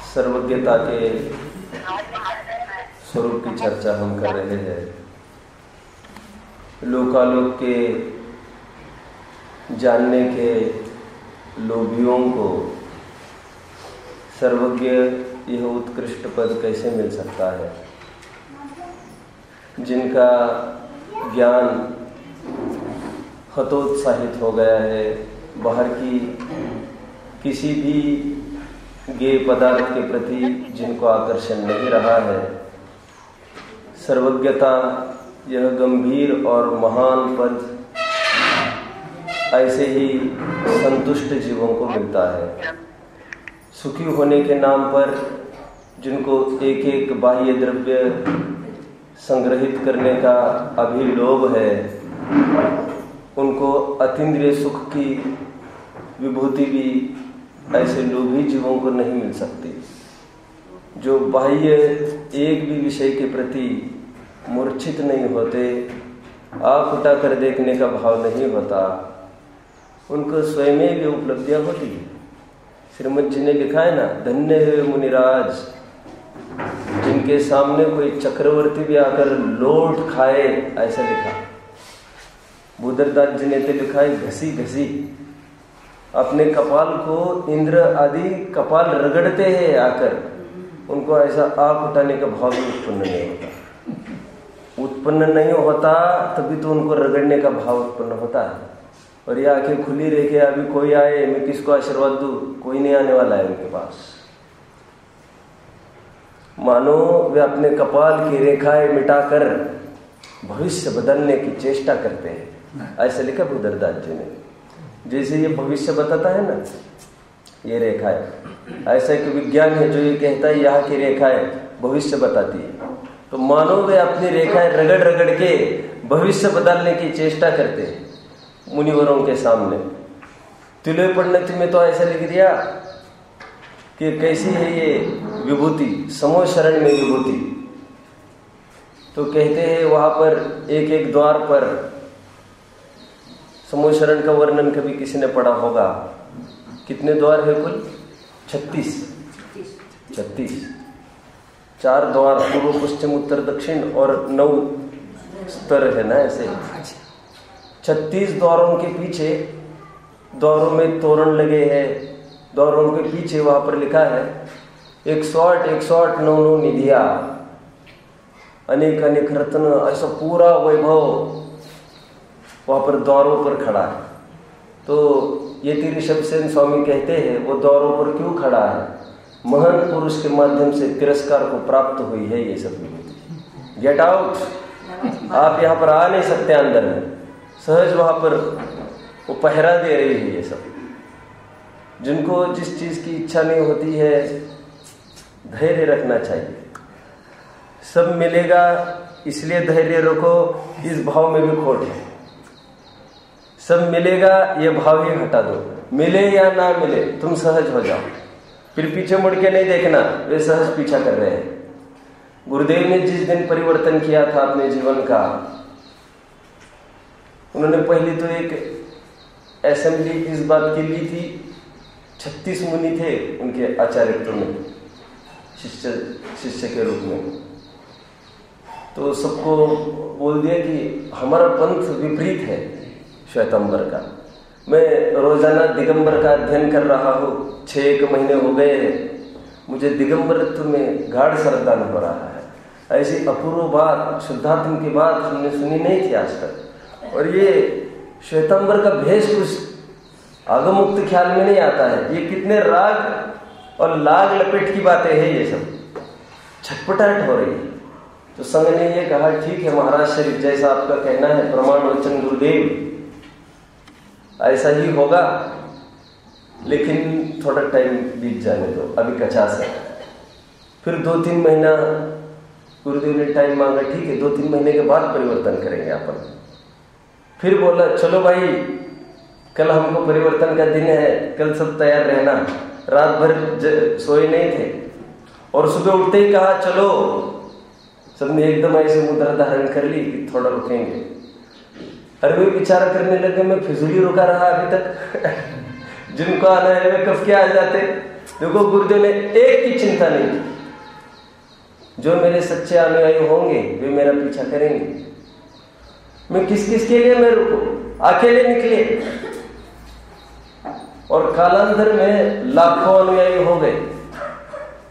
सर्वज्ञता के स्वरूप की चर्चा हम कर रहे हैं। लोकालोक के जानने के लोभियों को सर्वज्ञ यह उत्कृष्ट पद कैसे मिल सकता है? जिनका ज्ञान हतोत्साहित हो गया है, बाहर की किसी भी गेय पदार्थ के प्रति जिनको आकर्षण नहीं रहा है, सर्वज्ञता यह गंभीर और महान पद ऐसे ही संतुष्ट जीवों को मिलता है। सुखी होने के नाम पर जिनको एक एक बाह्य द्रव्य संग्रहित करने का अभिलोभ है, उनको अतीन्द्रिय सुख की विभूति भी ऐसे लोभी जीवों को नहीं मिल सकती। जो बाह्य एक भी विषय के प्रति मूर्छित नहीं होते, आँख उठा कर देखने का भाव नहीं होता, उनको स्वयं भी उपलब्धियां होती है। श्रीमद जी ने लिखा है ना, धन्य है मुनिराज जिनके सामने कोई चक्रवर्ती भी आकर लौट खाए, ऐसा लिखा। बुद्धदास जी ने तो लिखा है, घसी घसी अपने कपाल को इंद्र आदि कपाल रगड़ते हैं आकर, उनको ऐसा आँख उठाने का भाव भी उत्पन्न नहीं होता, तभी तो उनको रगड़ने का भाव उत्पन्न होता है। और ये आंखें खुली रह के अभी कोई आए, मैं किसको आशीर्वाद दूं, कोई नहीं आने वाला है उनके पास। मानो वे अपने कपाल की रेखाएं मिटाकर भविष्य बदलने की चेष्टा करते हैं, ऐसा लिखा बुद्धदास जी ने। जैसे ये भविष्य बताता है ना, ये रेखा है, ऐसा एक विज्ञान है जो ये कहता है यहाँ की रेखाएं भविष्य बताती है। तो मानो वे अपनी रेखाएं रगड़ रगड़ के भविष्य बदलने की चेष्टा करते हैं मुनिवरों के सामने। तिलोय परिणति में तो ऐसा लिख दिया कि कैसी है ये विभूति, समो शरण में विभूति। तो कहते हैं वहां पर एक एक द्वार पर, समो शरण का वर्णन कभी किसी ने पढ़ा होगा, कितने द्वार है कुल? 36। 4 द्वार, पूर्व पश्चिम उत्तर दक्षिण और 9 स्तर है ना, ऐसे 36 द्वारों के पीछे, द्वारों में तोरण लगे हैं, द्वारों के पीछे वहां पर लिखा है 108 9 निधिया, अनेक अनेक रत्न, ऐसा पूरा वैभव वहां पर द्वारों पर खड़ा है। तो यति ऋषभ सेन स्वामी कहते हैं वो द्वारों पर क्यों खड़ा है? महान पुरुष के माध्यम से तिरस्कार को प्राप्त हुई है ये सब विभूति। गेट आउट, आप यहाँ पर आ नहीं सकते अंदर में। सहज वहां पर वो पहरा दे रही है ये सब। जिनको जिस चीज की इच्छा नहीं होती है, धैर्य रखना चाहिए। सब मिलेगा इसलिए धैर्य रखो, इस भाव में भी खोट है। सब मिलेगा ये भाव ही हटा दो, मिले या ना मिले तुम सहज हो जाओ, फिर पीछे मुड़ के नहीं देखना, वे सहज पीछा कर रहे हैं। गुरुदेव ने जिस दिन परिवर्तन किया था अपने जीवन का, उन्होंने पहले तो एक असेंबली इस बात की ली थी। 36 मुनि थे उनके आचार्यत्व में, शिष्य के रूप में। तो सबको बोल दिया कि हमारा पंथ विपरीत है श्वेतांबर का। मैं रोजाना दिगंबर का अध्ययन कर रहा हूँ, 6 महीने हो गए हैं, मुझे दिगंबरत्व में गाढ़ श्रद्धा हो रहा है। ऐसी अपूर्व बात, शुद्धात्म की बात हमने सुनी नहीं थी आज तक। और ये श्वेतांबर का भेष कुछ आगमुक्त ख्याल में नहीं आता है। ये कितने राग और लाग लपेट की बातें हैं, ये सब छटपटाहट हो रही है। तो संघ ने ये कहा, ठीक है महाराज शरीफ, जैसा आपका कहना है, प्रमाण वचन गुरुदेव, ऐसा ही होगा, लेकिन थोड़ा टाइम बीत जाने दो, अभी 50 है। फिर 2-3 महीना गुरुदेव ने टाइम मांगा, ठीक है 2-3 महीने के बाद परिवर्तन करेंगे अपन। फिर बोला, चलो भाई कल हमको परिवर्तन का दिन है, कल सब तैयार रहना। रात भर सोए नहीं थे और सुबह उठते ही कहा चलो। सबने एकदम ऐसे मुद्रा धारण कर ली कि थोड़ा रुकेंगे। अरे वे विचार करने लगे, मैं फिजूली रुका रहा अभी तक। जिनको आना है वे कब के आ जाते। देखो गुरुदेव ने एक की चिंता नहीं की, जो मेरे सच्चे अनुयायी होंगे वे मेरा पीछा करेंगे। मैं किस किस के लिए मैं रुकूं, अकेले निकले। और कालांतर में लाखों अनुयायी हो गए।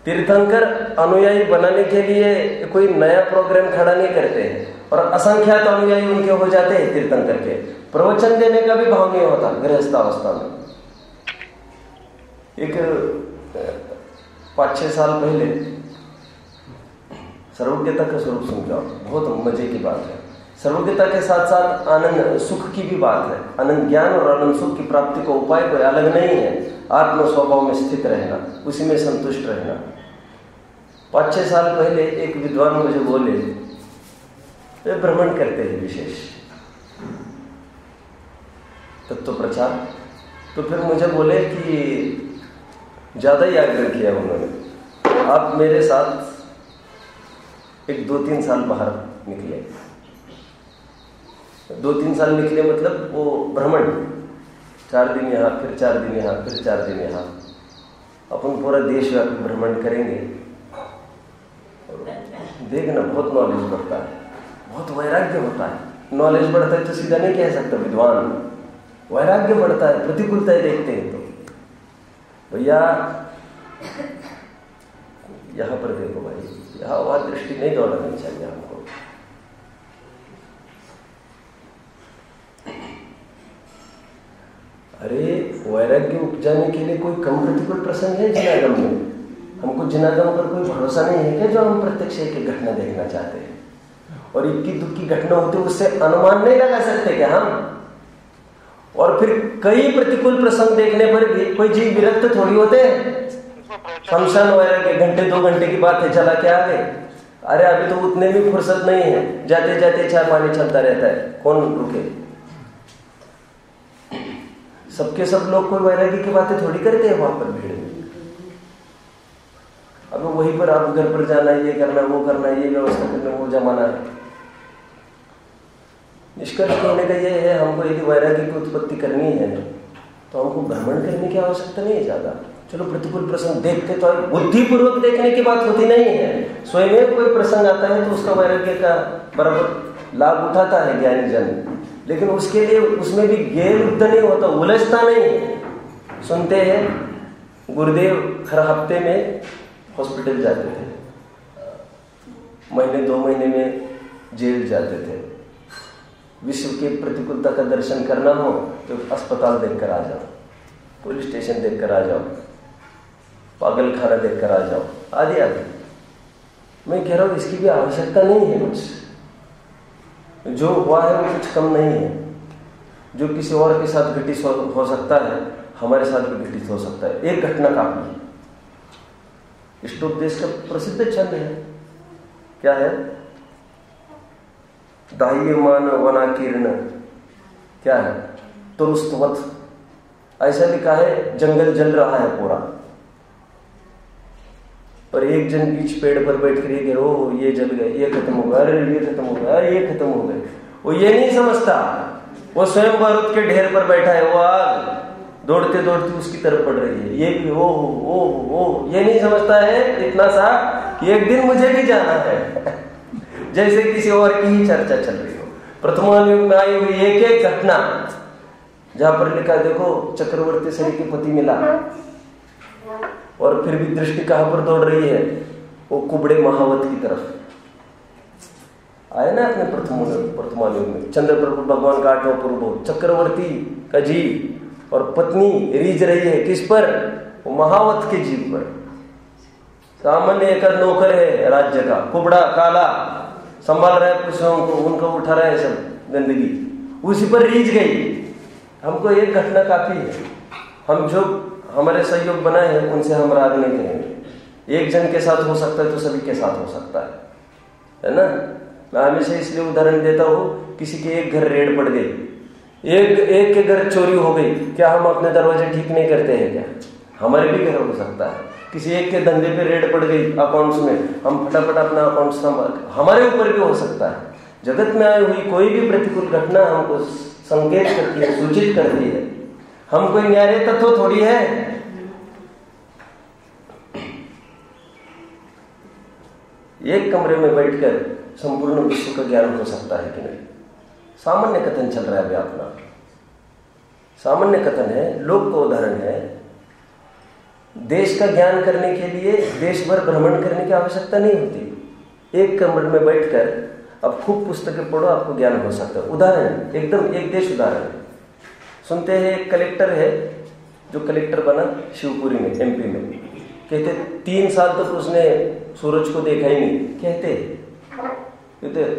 तीर्थंकर अनुयायी बनाने के लिए कोई नया प्रोग्राम खड़ा नहीं करते हैं, और असंख्यात अनुयायी उनके हो जाते हैं तीर्थंकर के। प्रवचन देने का भी भाव नहीं होता गृहस्थावस्था में। एक 5-6 साल पहले सर्वज्ञता का स्वरूप सुन जाओ, बहुत मजे की बात है। सर्वज्ञता के साथ साथ आनंद सुख की भी बात है। आनंद ज्ञान और आनंद सुख की प्राप्ति का उपाय कोई अलग नहीं है। आत्म स्वभाव में स्थित रहना, उसी में संतुष्ट रहना। 5-6 साल पहले एक विद्वान मुझे बोले, वे भ्रमण करते हैं विशेष तत्व प्रचार। तो फिर मुझे बोले कि ज्यादा ही आग्रह किया उन्होंने, आप मेरे साथ एक 2-3 साल बाहर निकले। 2-3 साल निकले मतलब वो भ्रमण, 4 दिन यहाँ, फिर 4 दिन यहाँ, फिर 4 दिन यहाँ। अपन पूरा देश भ्रमण करेंगे। देखना बहुत नॉलेज बढ़ता है, बहुत वैराग्य होता है। नॉलेज बढ़ता है तो सीधा नहीं कह सकता विद्वान, वैराग्य बढ़ता है। प्रतिकूलताएं देखते हैं तो भैया यहां पर देखो भाई, यहां वहां दृष्टि नहीं दौड़ानी चाहिए हमको। अरे वैराग्य उपजाने के लिए कोई कम प्रतिकूल प्रसंग है जिनागम में? हमको जिनागम पर कोई भरोसा नहीं है क्या, जो हम प्रत्यक्ष एक घटना देखना चाहते हैं? और इक्की दुक्की घटना होती है, उससे अनुमान नहीं लगा सकते क्या हम? और फिर कई प्रतिकूल प्रसंग देखने पर भी कोई जीव विरक्त थोड़ी होते हैं। शमशान वैराग्य, घंटे 2 घंटे की बात है, चला के आ गए। अरे अभी तो उतने भी फुर्सत नहीं है, जाते जाते चाय पानी चलता रहता है, कौन रुके? सबके सब लोग कोई वैराग्य की बातें थोड़ी करते हैं वहां पर भीड़ में। अब वहीं पर आप घर पर जाना, ये करना, वो करना, ये व्यवस्था करना, वो जमाना है। निष्कर्ष कहने का ये है, हमको यदि वैराग्य की उत्पत्ति करनी है तो हमको भ्रमण करने की आवश्यकता नहीं है ज्यादा। चलो प्रतिकूल प्रसंग देखते तो बुद्धिपूर्वक देखने की बात होती नहीं है। स्वयं कोई प्रसंग आता है तो उसका वैराग्य का बराबर लाभ उठाता है ज्ञानी जन, लेकिन उसके लिए उसमें भी गैर युद्ध नहीं होता, उलझता नहीं है। सुनते हैं गुरुदेव हर हफ्ते में हॉस्पिटल जाते थे, महीने 2 महीने में जेल जाते थे। विश्व के प्रतिकूलता का दर्शन करना हो तो अस्पताल देखकर आ जाओ, पुलिस स्टेशन देखकर आ जाओ, पागल खाना देखकर आ जाओ, आदि आदि। मैं कह रहा हूं इसकी भी आवश्यकता नहीं है। कुछ जो हुआ है वो कुछ कम नहीं है। जो किसी और के साथ घटित हो सकता है, हमारे साथ भी घटित हो सकता है। एक घटना काफी है। इष्टोपदेश का प्रसिद्ध छंद है, क्या है? दाह्यमान वनाकीर्ण, क्या है? तुरुस्तवत। ऐसा लिखा है, जंगल जल रहा है पूरा, पर एक जन बीच पेड़ पर बैठ कर ये ओ ये जल गए, ये खत्म हो गया, अरे ये खत्म हो गया, अरे ये खत्म हो गए। वो ये नहीं समझता, वो स्वयं बारूद के ढेर पर बैठा है, वो आग दौड़ते दौड़ते उसकी तरफ पड़ रही है। ये भी ओ ये नहीं समझता है इतना सा कि एक दिन मुझे भी जाना है। जैसे किसी और की ही चर्चा चल रही हो। प्रथमायुग में आई हुई एक एक घटना, जहां पर लिखा देखो चक्रवर्ती श्री के पति मिला और फिर भी दृष्टि कहां पर दौड़ रही है? वो कुबड़े महावत की तरफ। आए ना अपने प्रथमायुग में चंद्रप्रभु भगवान का 8वां पूर्व, चक्रवर्ती का जीव और पत्नी रीझ रही है किस पर? वो महावत के जीव पर। सामान्य एक नौकर है राज्य का, कुबड़ा काला, संभाल रहा है पुरुषों को, उनको उठा रहा है सब गंदगी, उसी पर रीझ गई। हमको एक घटना काफी है। हम जो हमारे सहयोग बनाए हैं उनसे हम राग नहीं करेंगे। एक जन के साथ हो सकता है तो सभी के साथ हो सकता है ना? मैं हमेशा इसलिए उदाहरण देता हूँ, किसी के एक घर रेड पड़ गई, एक के घर चोरी हो गई, क्या हम अपने दरवाजे ठीक नहीं करते हैं क्या? हमारे भी घर हो सकता है। किसी एक के धंधे पे रेड पड़ गई अकाउंट्स में, हम फटाफट अपना अकाउंट संभाल, हमारे ऊपर भी हो सकता है। जगत में आई हुई कोई भी प्रतिकूल घटना हमको संकेत करती है, सूचित करती है। हम कोई न्यारे तत्व थोड़ी है। एक कमरे में बैठकर संपूर्ण विश्व का ज्ञान हो सकता है कि नहीं? सामान्य कथन चल रहा है अभी अपना, सामान्य कथन है, लोक का उदाहरण है। देश का ज्ञान करने के लिए देश भर भ्रमण करने की आवश्यकता नहीं होती। एक कमरे में बैठकर अब खूब पुस्तकें पढ़ो, आपको ज्ञान हो सकता है। उदाहरण एकदम एक देश उदाहरण सुनते हैं। एक कलेक्टर है जो कलेक्टर बना शिवपुरी में, एमपी में। कहते 3 साल तक उसने सूरज को देखा ही नहीं। कहते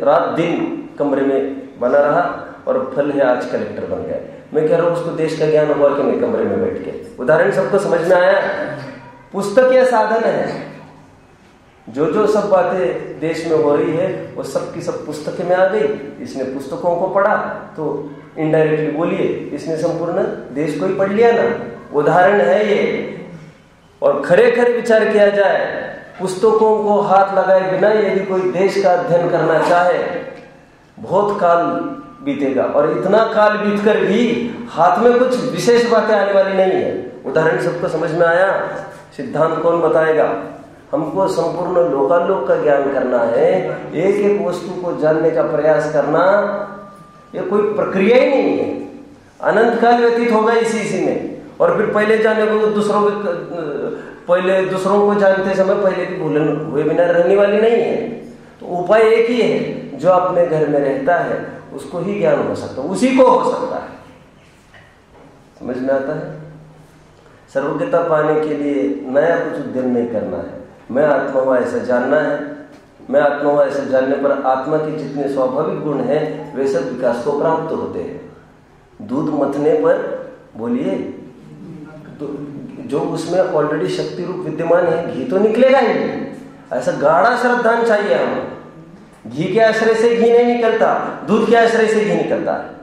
रात दिन कमरे में बना रहा और फल है आज कलेक्टर बन गया। मैं कह रहा हूं उसको देश का ज्ञान हुआ कि नहीं कमरे में बैठ के? उदाहरण सबको समझ में आया? पुस्तक यह साधन है। जो सब बातें देश में हो रही है वो सब की सब पुस्तक में आ गई। इसने पुस्तकों को पढ़ा तो इनडायरेक्टली बोलिए इसने संपूर्ण देश को ही पढ़ लिया ना। उदाहरण है ये। और खरे खरे विचार किया जाए, पुस्तकों को हाथ लगाए बिना यदि कोई देश का अध्ययन करना चाहे, बहुत काल बीतेगा। और इतना काल बीतकर भी हाथ में कुछ विशेष बातें आने वाली नहीं है। उदाहरण सबको समझ में आया? सिद्धांत कौन बताएगा? हमको संपूर्ण लोकालोक का ज्ञान करना है। एक एक वस्तु को जानने का प्रयास करना ये कोई प्रक्रिया ही नहीं है। अनंत काल व्यतीत होगा इसी में। और फिर पहले जाने को दूसरों को जानते समय पहले की भूलन हुए बिना रहने वाली नहीं है। तो उपाय एक ही है, जो अपने घर में रहता है उसको ही ज्ञान हो सकता है, उसी को हो सकता है। समझ में आता है? सर्वज्ञता पाने के लिए नया कुछ उद्यम नहीं करना है। मैं आत्मा हुआ ऐसा जानना है। मैं आत्मा हुआ ऐसा जानने पर आत्मा के जितने स्वाभाविक गुण हैं वे सब विकास को प्राप्त होते हैं। दूध मथने पर बोलिए तो जो उसमें ऑलरेडी शक्ति रूप विद्यमान है, घी तो निकलेगा ही। ऐसा गाढ़ा श्रद्धान चाहिए हमें। घी के आश्रय से घी नहीं निकलता, दूध के आश्रय से घी निकलता है।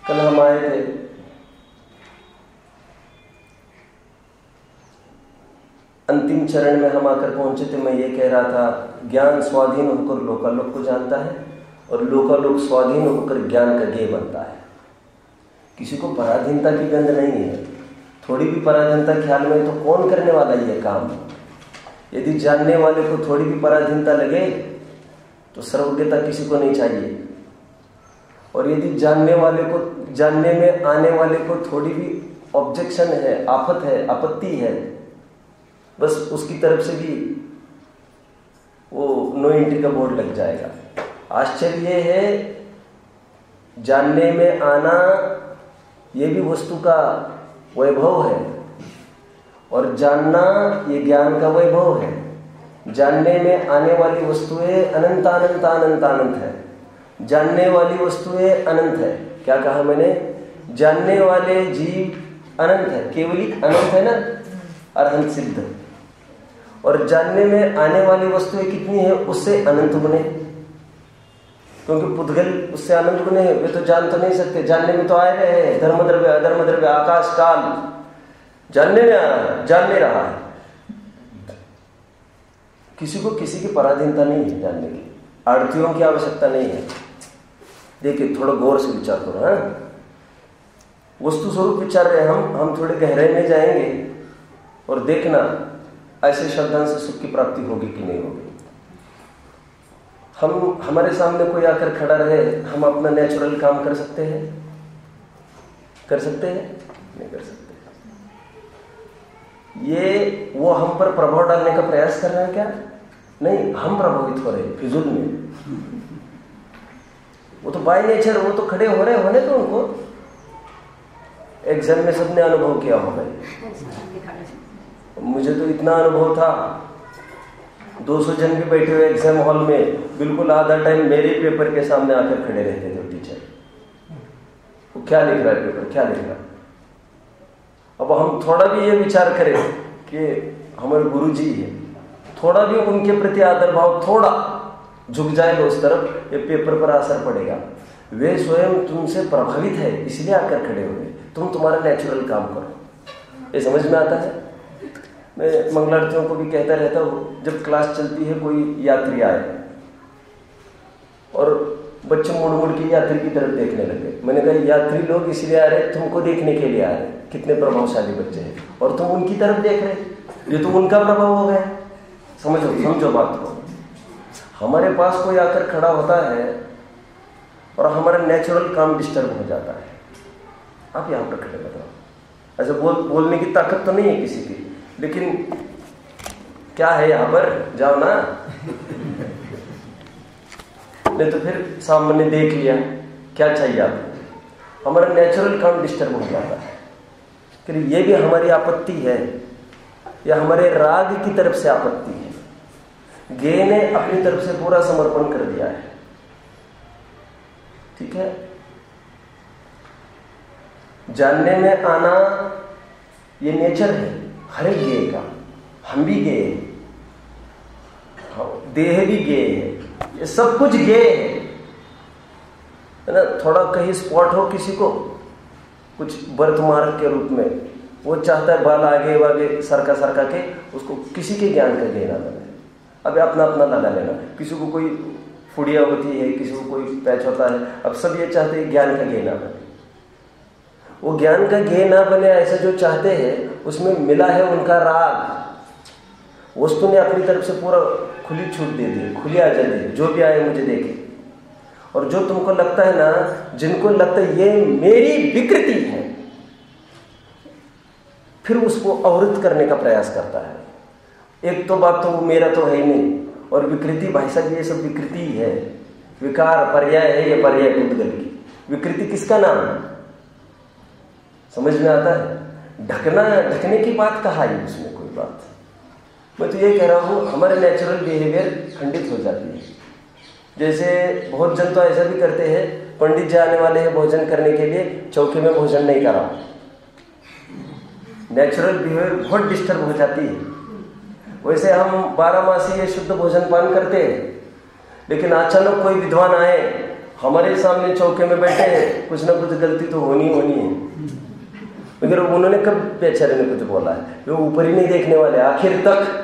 कल हम आए थे, अंतिम चरण में हम आकर पहुंचे थे। मैं ये कह रहा था, ज्ञान स्वाधीन होकर लोकालोक को जानता है और लोकालोक स्वाधीन होकर ज्ञान का गेय बनता है। किसी को पराधीनता की गंध नहीं है। थोड़ी भी पराधीनता ख्याल में तो कौन करने वाला ये काम? यदि जानने वाले को थोड़ी भी पराधीनता लगे तो सर्वज्ञता किसी को नहीं चाहिए। और यदि जानने में आने वाले को थोड़ी भी ऑब्जेक्शन है, आफत है, आपत्ति है, बस उसकी तरफ से भी वो नो एंट्री का बोर्ड लग जाएगा। आश्चर्य ये है, जानने में आना ये भी वस्तु का वैभव है और जानना ये ज्ञान का वैभव है। जानने में आने वाली वस्तुएं अनंत अनंत अनंत अनंत है। जानने वाली वस्तुएं अनंत है। क्या कहा मैंने? जानने वाले जीव अनंत है, केवली अनंत है ना, अरहंत सिद्ध। और जानने में आने वाली वस्तुएं कितनी है? उससे अनंत गुने, क्योंकि पुद्गल उससे अनंत गुने हैं, वे तो जान तो नहीं सकते। जानने में तो आए रहे हैं, धर्म द्रव्य अधर्म द्रव्य आकाश काल जानने में आ रहा है, जान नहीं रहा है। किसी को किसी की पराधीनता नहीं है जानने की, आड़तियों की आवश्यकता नहीं है। देखिए थोड़ा गौर से विचार करो। हाँ, वस्तु स्वरूप विचार रहे हम थोड़े गहराई में जाएंगे और देखना ऐसे श्रद्धा से सुख की प्राप्ति होगी कि नहीं होगी। हमारे सामने कोई आकर खड़ा रहे, हम अपना नेचुरल काम कर सकते हैं? कर सकते हैं? नहीं कर सकते। ये वो हम पर प्रभाव डालने का प्रयास कर रहे हैं क्या? नहीं, हम प्रभावित हो रहे हैं फिजूल में। वो तो बाय नेचर, वो तो खड़े हो रहे होने तो उनको एग्जाम में सबने अनुभव किया होगा। मुझे तो इतना अनुभव था, 200 जन भी बैठे हुए एग्जाम हॉल में, बिल्कुल आधा टाइम मेरे पेपर के सामने आकर खड़े रहते थे टीचर। वो क्या लिख रहा है पेपर, क्या लिख रहा है। अब हम थोड़ा भी ये विचार करें कि हमारे गुरु जी है, थोड़ा भी उनके प्रति आदर भाव थोड़ा झुक जाएगा उस तरफ, ये पेपर पर असर पड़ेगा। वे स्वयं तुमसे प्रभावित है इसलिए आकर खड़े हुए, तुम तुम्हारा नेचुरल काम करो। ये समझ में आता है? मैं मंगलार्थियों को भी कहता रहता हूँ, जब क्लास चलती है कोई यात्री आए और बच्चे मुड़ मुड़ के यात्री की तरफ देखने लगे, मैंने कहा यात्री लोग इसलिए आ रहे, तुमको देखने के लिए आ रहे, कितने प्रभावशाली बच्चे हैं, और तुम उनकी तरफ देख रहे, ये तो उनका प्रभाव हो गया। समझो बात को। हमारे पास कोई आकर खड़ा होता है और हमारा नेचुरल काम डिस्टर्ब हो जाता है। आप यहाँ पर खड़े बताओ, ऐसे बोलने की ताकत तो नहीं है किसी की, लेकिन क्या है यहाँ पर, जाओ ना। नहीं तो फिर सामने देख लिया, क्या चाहिए आपको, हमारा नेचुरल काम डिस्टर्ब हो जाता है। फिर ये भी हमारी आपत्ति है, या हमारे राग की तरफ से आपत्ति है। गे ने अपनी तरफ से पूरा समर्पण कर दिया है, ठीक है। जानने में आना ये नेचर है हर एक गे का। हम भी गे हैं, देह भी गे है, ये सब कुछ गे है ना। थोड़ा कहीं स्पॉट हो किसी को, कुछ बर्थ मार्क के रूप में, वो चाहता है बाल आगे वागे सरका के उसको किसी के ज्ञान का गे ना बने। अब अपना अपना लगा लेना, किसी को कोई फुड़िया होती है, किसी को कोई पैच होता है, अब सब ये चाहते हैं ज्ञान का गे ना बने। वो ज्ञान का गे ना बने ऐसा जो चाहते हैं, उसमें मिला है उनका राग। वस्तु ने अपनी तरफ से पूरा खुली छूट दे दी, खुली आजादी दी, जो भी आए मुझे देखे। और जो तुमको लगता है ना, जिनको लगता है ये मेरी विकृति है, फिर उसको अवरुद्ध करने का प्रयास करता है। एक तो बात तो मेरा तो है ही नहीं, और विकृति भाई साहब ये सब विकृति है, विकार पर्याय है, ये पर्याय पुद्गल की। विकृति किसका नाम है? समझ में आता है? ढकने की बात कहा है उसमें कोई बात। मैं तो ये कह रहा हूँ हमारे नेचुरल बिहेवियर खंडित हो जाती है। जैसे बहुत जन तो ऐसा भी करते हैं, पंडित जी आने वाले हैं भोजन करने के लिए, चौके में भोजन नहीं करा। नेचुरल बिहेवियर बहुत डिस्टर्ब हो जाती है। वैसे हम 12 मासी ये शुद्ध भोजन पान करते हैं, लेकिन अचानक कोई विद्वान आए, हमारे सामने चौके में बैठे हैं, कुछ ना कुछ गलती तो होनी है। मगर उन्होंने कब बेचारे ने कुछ बोला है, वो ऊपर ही नहीं देखने वाले, आखिर तक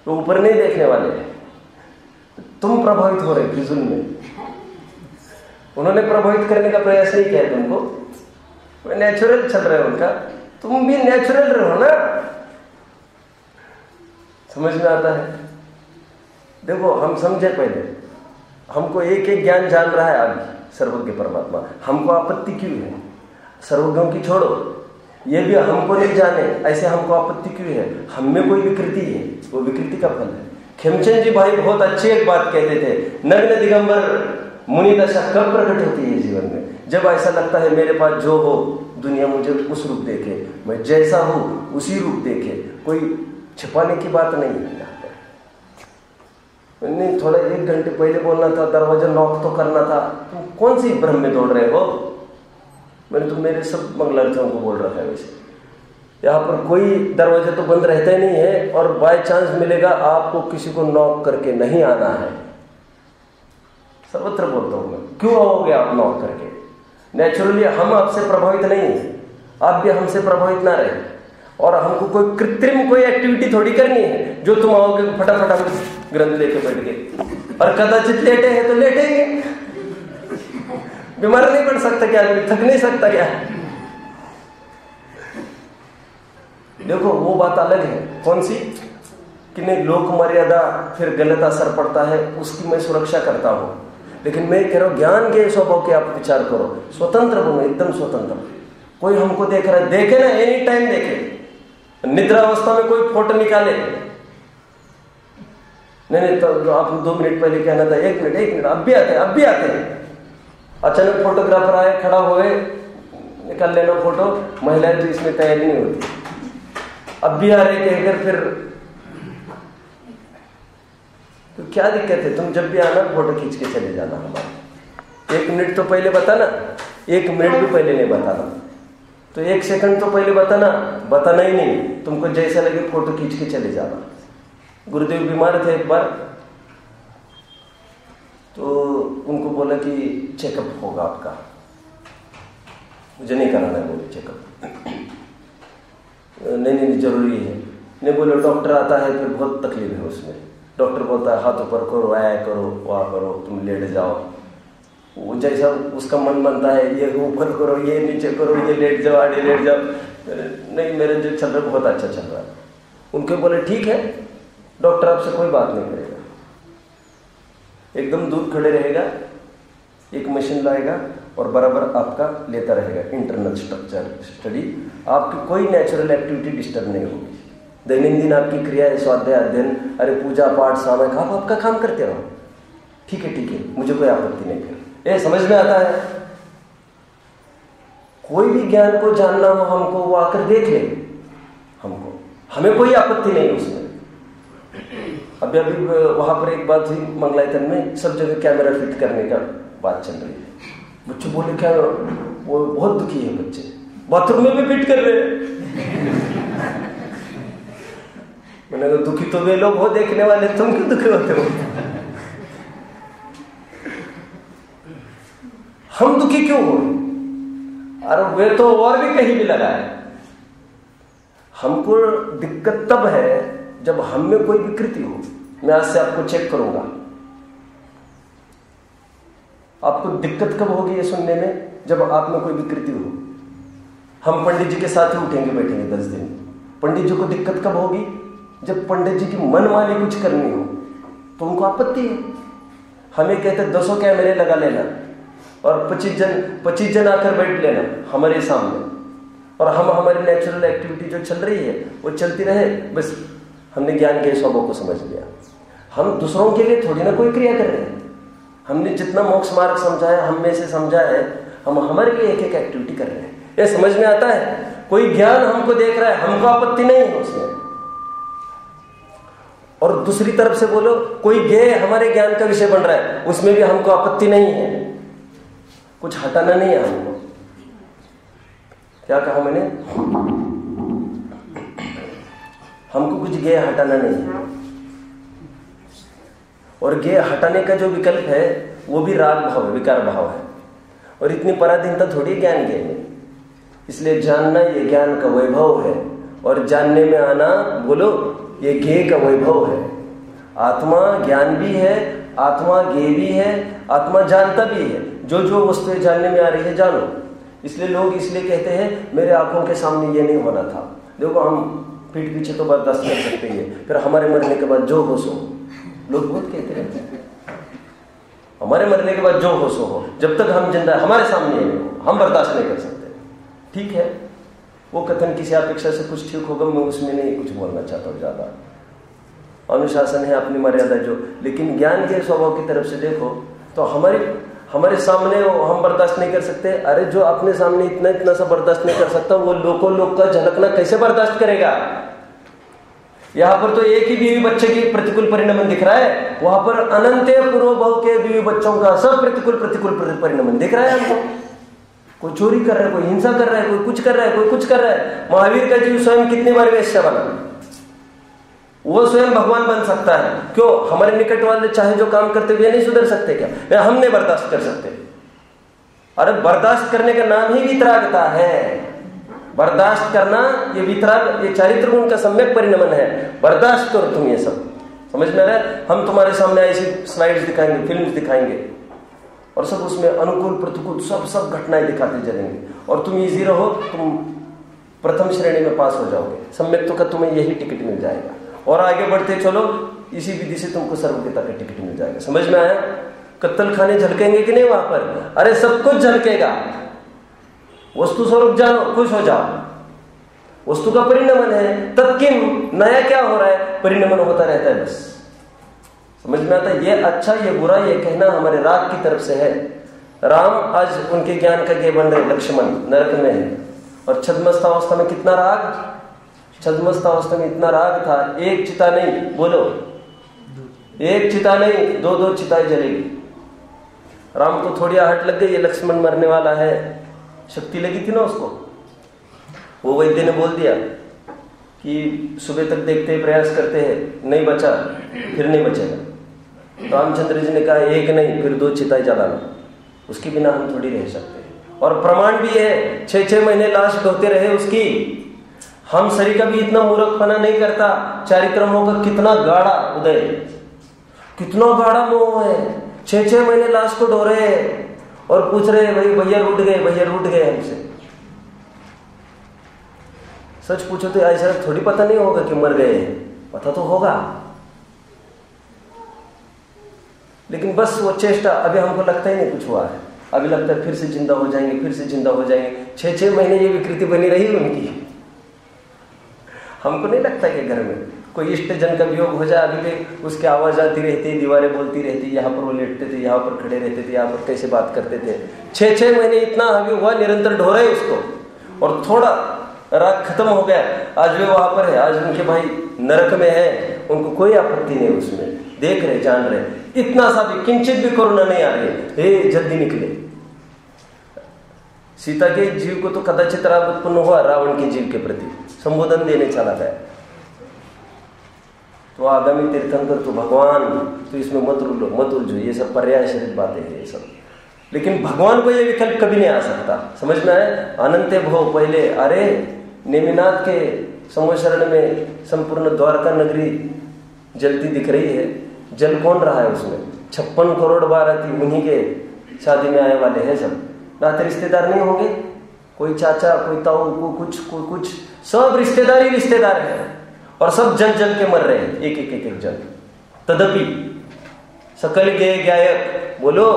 वो ऊपर नहीं देखने वाले। तुम प्रभावित हो रहे फिजूल में, उन्होंने प्रभावित करने का प्रयास नहीं किया तुमको, वो नेचुरल चल रहा है उनका, तुम भी नेचुरल रहो ना। समझ में आता है? देखो हम समझे, पहले हमको एक एक ज्ञान जान रहा है अभी सर्वज्ञ परमात्मा, हमको आपत्ति क्यों है? सर्वज्ञों की छोड़ो, ये भी हमको नहीं जाने ऐसे हमको आपत्ति क्यों है? हम में कोई विकृति है, वो विकृति का फल है। खेमचंद जी भाई बहुत अच्छी एक बात कहते थे, नग्न दिगंबर मुनि दशा कब प्रकट होती है जीवन में? जब ऐसा लगता है मेरे पास जो हो दुनिया मुझे उस रूप देखे, मैं जैसा हूं उसी रूप देखे, कोई छिपाने की बात नहीं है यहाँ पर। नहीं, थोड़ा 1 घंटे पहले बोलना था, दरवाजा नॉक तो करना था। तुम कौन सी भ्रम में दौड़ रहे हो? मैंने तो मेरे सब मंगलार्थियों को बोल रखा है। वैसे यहाँ पर कोई दरवाजा तो बंद रहता ही नहीं है, और बाय चांस मिलेगा आपको किसी को नॉक करके नहीं आना है। सर्वत्र बोलता हूं मैं, क्यों आओगे आप नॉक करके? नेचुरली हम आपसे प्रभावित नहीं है, आप भी हमसे प्रभावित ना रहे। और हमको कोई कृत्रिम कोई एक्टिविटी थोड़ी करनी है जो तुम आओगे फटाफट ग्रंथ लेके बैठ गए। और कदाचित लेटे हैं तो लेटेंगे, बीमार नहीं पड़ सकता क्या आदमी? थक नहीं सकता क्या? देखो वो बात अलग है। कौन सी? कि नहीं, लोक मर्यादा फिर गलत असर पड़ता है, उसकी मैं सुरक्षा करता हूं। लेकिन मैं कह रहा हूं ज्ञान के स्वभाव के आप विचार करो, स्वतंत्र बनो, एकदम स्वतंत्र। कोई हमको देख रहा है, देखे ना, एनी टाइम देखे। निद्रा अवस्था में कोई फोटो निकाले, नहीं तो आप 2 मिनट पहले कहना था 1 मिनट, अब भी आते हैं। अचानक फोटोग्राफर आए, खड़ा हुए, निकाल लेना फोटो। महिलाएं तो इसमें तैयारी नहीं होती, अब भी आ रहे कहकर फिर तो क्या दिक्कत है? तुम जब भी आना फोटो खींच के चले जाना हमारा। 1 मिनट तो पहले बताना, 1 मिनट भी पहले नहीं बताना, तो 1 सेकंड तो पहले बताना ही नहीं। तुमको जैसा लगे फोटो खींच के चले जाना। गुरुदेव बीमार थे एक बार, तो उनको बोला कि चेकअप होगा आपका। मुझे नहीं कराना है, बोले चेकअप। नहीं जरूरी है। नहीं बोले डॉक्टर आता है फिर बहुत तकलीफ है उसमें। डॉक्टर बोलता है हाथ ऊपर करो, ऐ करो, वहाँ करो, तुम लेट जाओ। वो जैसा उसका मन बनता है, ये ऊपर करो, ये नीचे करो, ये लेट जाओ, आड़े लेट जाओ। नहीं, मेरा जो चल रहा है बहुत अच्छा चल रहा है। उनके बोले ठीक है, डॉक्टर आपसे कोई बात नहीं करेगा, एकदम दूर खड़े रहेगा, एक मशीन लाएगा और बराबर आपका लेता रहेगा इंटरनल स्ट्रक्चर स्टडी। आपकी कोई नेचुरल एक्टिविटी डिस्टर्ब नहीं होगी। दैनंदिन आपकी क्रिया, स्वाध्याय, अध्ययन, अरे पूजा पाठ, सामयिक, आप आपका काम करते रहो। ठीक है, मुझे कोई आपत्ति नहीं। फिर ये समझ में आता है। कोई भी ज्ञान को जानना हो हमको, वो आकर देख ले हमको, हमें कोई आपत्ति नहीं उसमें। अभी वहां पर एक बात हुई मंगलायतन में, सब जगह कैमरा फिट करने का बात चल रही है। बच्चे बोले क्या, वो बहुत दुखी है बच्चे, बाथरूम में भी फिट कर रहे हैं। मैंने कहा दुखी तो वे लोग हो देखने वाले, तुम क्यों दुखी होते हो? हम दुखी क्यों हो? अरे वे तो और भी कहीं भी लगा है। हमको दिक्कत तब है जब हम में कोई विकृति हो। मैं आज से आपको चेक करूंगा। आपको दिक्कत कब होगी ये सुनने में? जब आप में कोई विकृति हो। हम पंडित जी के साथ ही उठेंगे बैठेंगे 10 दिन। पंडित जी को दिक्कत कब होगी? जब पंडित जी की मन वाली कुछ करनी हो तो उनको आपत्ति है। हमें कहते 200 कैमरे लगा लेना और 25 जन आकर बैठ लेना हमारे सामने, और हम हमारी नेचुरल एक्टिविटी जो चल रही है वो चलती रहे। बस हमने ज्ञान के स्वभाव को समझ लिया। हम दूसरों के लिए थोड़ी ना कोई क्रिया कर रहे हैं। हमने जितना मोक्ष मार्ग समझा है, हम में से समझा है, हम हमारे लिए एक एक एक्टिविटी कर रहे हैं। ये समझ में आता है। कोई ज्ञान हमको देख रहा है, हमको आपत्ति नहीं है उसमें। और दूसरी तरफ से बोलो, कोई ज्ञेय हमारे ज्ञान का विषय बन रहा है, उसमें भी हमको आपत्ति नहीं है। कुछ हटाना नहीं है हमको। क्या कहा मैंने? हमको कुछ ज्ञेय हटाना नहीं है। और ज्ञेय हटाने का जो विकल्प है वो भी राग भाव है, विकार भाव है। और इतनी पराधीनता थोड़ी ज्ञान ज्ञेय में। इसलिए जानना ये ज्ञान का वैभव है, और जानने में आना बोलो ये ज्ञेय का वैभव है। आत्मा ज्ञान भी है, आत्मा ज्ञेय भी है, आत्मा जानता भी है। जो जो वस्तुएं जानने में आ रही है जानो। इसलिए लोग इसलिए कहते हैं मेरे आंखों के सामने ये नहीं होना था। देखो हम पीठ पीछे तो बर्दाश्त कर सकते हैं, फिर हमारे मरने के बाद जो हो सो। लोग बहुत कहते रहते हैं हमारे मरने के बाद जो हो सो हो, जब तक हम जिंदा हमारे सामने नहीं हो हम बर्दाश्त नहीं कर सकते। ठीक है, वो कथन किसी अपेक्षा से कुछ ठीक होगा, मैं उसमें नहीं कुछ बोलना चाहता हूँ। ज्यादा अनुशासन है, अपनी मर्यादा जो। लेकिन ज्ञान के स्वभाव की तरफ से देखो तो हमारे सामने हम बर्दाश्त नहीं कर सकते। अरे जो अपने सामने इतना सा बर्दाश्त नहीं कर सकता, वो लोक का झलकना कैसे बर्दाश्त करेगा? यहाँ पर तो एक ही बीवी बच्चे की प्रतिकूल परिणमन दिख रहा है, वहां पर अनंत पूर्व भव के बीवी बच्चों का सब प्रतिकूल परिणमन दिख रहा है हमको। कोई चोरी कर रहा है, कोई हिंसा कर रहा है, कोई कुछ कर रहा है, कोई कुछ कर रहा है। महावीर का जीव स्वयं कितनी बार वेश्या बना, वो स्वयं भगवान बन सकता है। क्यों? हमारे निकट वाले चाहे जो काम करते हुए नहीं सुधर सकते क्या? हम नहीं बर्दाश्त कर सकते? अरे बर्दाश्त करने का नाम ही वितरागता है। बर्दाश्त करना ये वितराग, ये चारित्र गुण का सम्यक परिणमन है। बर्दाश्त करो तुम, ये सब समझ में आ रहा है? हम तुम्हारे सामने ऐसी स्लाइड्स दिखाएंगे, फिल्म्स दिखाएंगे और सब उसमें अनुकूल प्रतिकूल सब घटनाएं दिखाते चलेंगे और तुम इजी रहो, तुम प्रथम श्रेणी में पास हो जाओगे, सम्यक तो का तुम्हें यही टिकट मिल जाएगा और आगे बढ़ते चलो, इसी विधि से तुमको सर्वज्ञता का टिकट मिल जाएगा। समझ में आया? कत्तल खाने झलकेंगे कि नहीं वहां पर? अरे सब कुछ झलकेगा। वस्तु स्वरूप जानो, खुश हो जाओ। वस्तु का परिणमन है, तत्किम, नया क्या हो रहा है? परिणमन होता रहता है बस। समझ में आता है? ये अच्छा ये बुरा ये कहना हमारे राग की तरफ से है। राम आज उनके ज्ञान का ये बन रहे, लक्ष्मण नरक में है और छद्मस्तावस्था में कितना राग, छद्मस्तावस्था में इतना राग था, एक चिता नहीं, बोलो एक चिता नहीं, दो चिताएं जलेगी। राम को थोड़ी आहट लग गई, ये लक्ष्मण मरने वाला है, शक्ति लगी थी ना उसको। वो वैद्य ने बोल दिया कि सुबह तक देखते हैं, प्रयास करते हैं, नहीं बचा, फिर नहीं बचेगा। रामचंद्र जी ने कहा एक नहीं फिर 2 चिताएं जलाना, उसके बिना हम थोड़ी रह सकते। और प्रमाण भी है, 6-6 महीने लाश ढोते रहे उसकी। हम शरीर का भी इतना मूर्खपना नहीं करता। चारित्रमों का कितना गाढ़ा उदय, कितना गाढ़ा मोह है। 6-6 महीने लाश को ढो रहे हैं और पूछ रहे हैं भाई भैया रूठ गए हमसे। सच पूछो तो ऐसा थोड़ी पता नहीं होगा कि मर गए हैं, पता तो होगा, लेकिन बस वो चेष्टा, अभी हमको लगता ही नहीं कुछ हुआ है, अभी लगता है फिर से जिंदा हो जाएंगे, फिर से जिंदा हो जाएंगे। 6-6 महीने ये विकृति बनी रही उनकी। हमको नहीं लगता कि घर में कोई इष्ट जन का वियोग हो जाए, अभी भी उसकी आवाज आती रहती, दीवारें बोलती रहती, यहाँ पर वो लेटते थे, यहाँ पर खड़े रहते थे, यहाँ पर कैसे बात करते थे। 6-6 महीने इतना अभी हुआ, निरंतर ढो रहे उसको और थोड़ा राग खत्म हो गया। आज वे वहां पर है, आज उनके भाई नरक में है, उनको कोई आपत्ति नहीं उसमें, देख रहे जान रहे, इतना सा भी किंचित भी करुणा नहीं आ रही। हे जल्दी निकले। सीता के जीव को तो कदाचित राग उत्पन्न हुआ रावण के जीव के प्रति, संबोधन देने चला गया। तो आगामी तीर्थंकर तो भगवान, तो इसमें मत उलझो, ये सब पर्याय शरीर बातें हैं ये सब। लेकिन भगवान को ये विकल्प कभी नहीं आ सकता। समझ में आए? अनंत भव पहले, अरे नेमिनाथ के समोशरण में संपूर्ण द्वारका नगरी जलती दिख रही है। जल कौन रहा है उसमें? 56 करोड़ बाराती उन्हीं के शादी में आए वाले हैं सब। नाते रिश्तेदार नहीं होंगे, कोई चाचा, कोई ताऊ, कोई कुछ, सब रिश्तेदार ही रिश्तेदार है और सब जल जल के मर रहे हैं, एक जल। तदपि सकल गे गायक, बोलो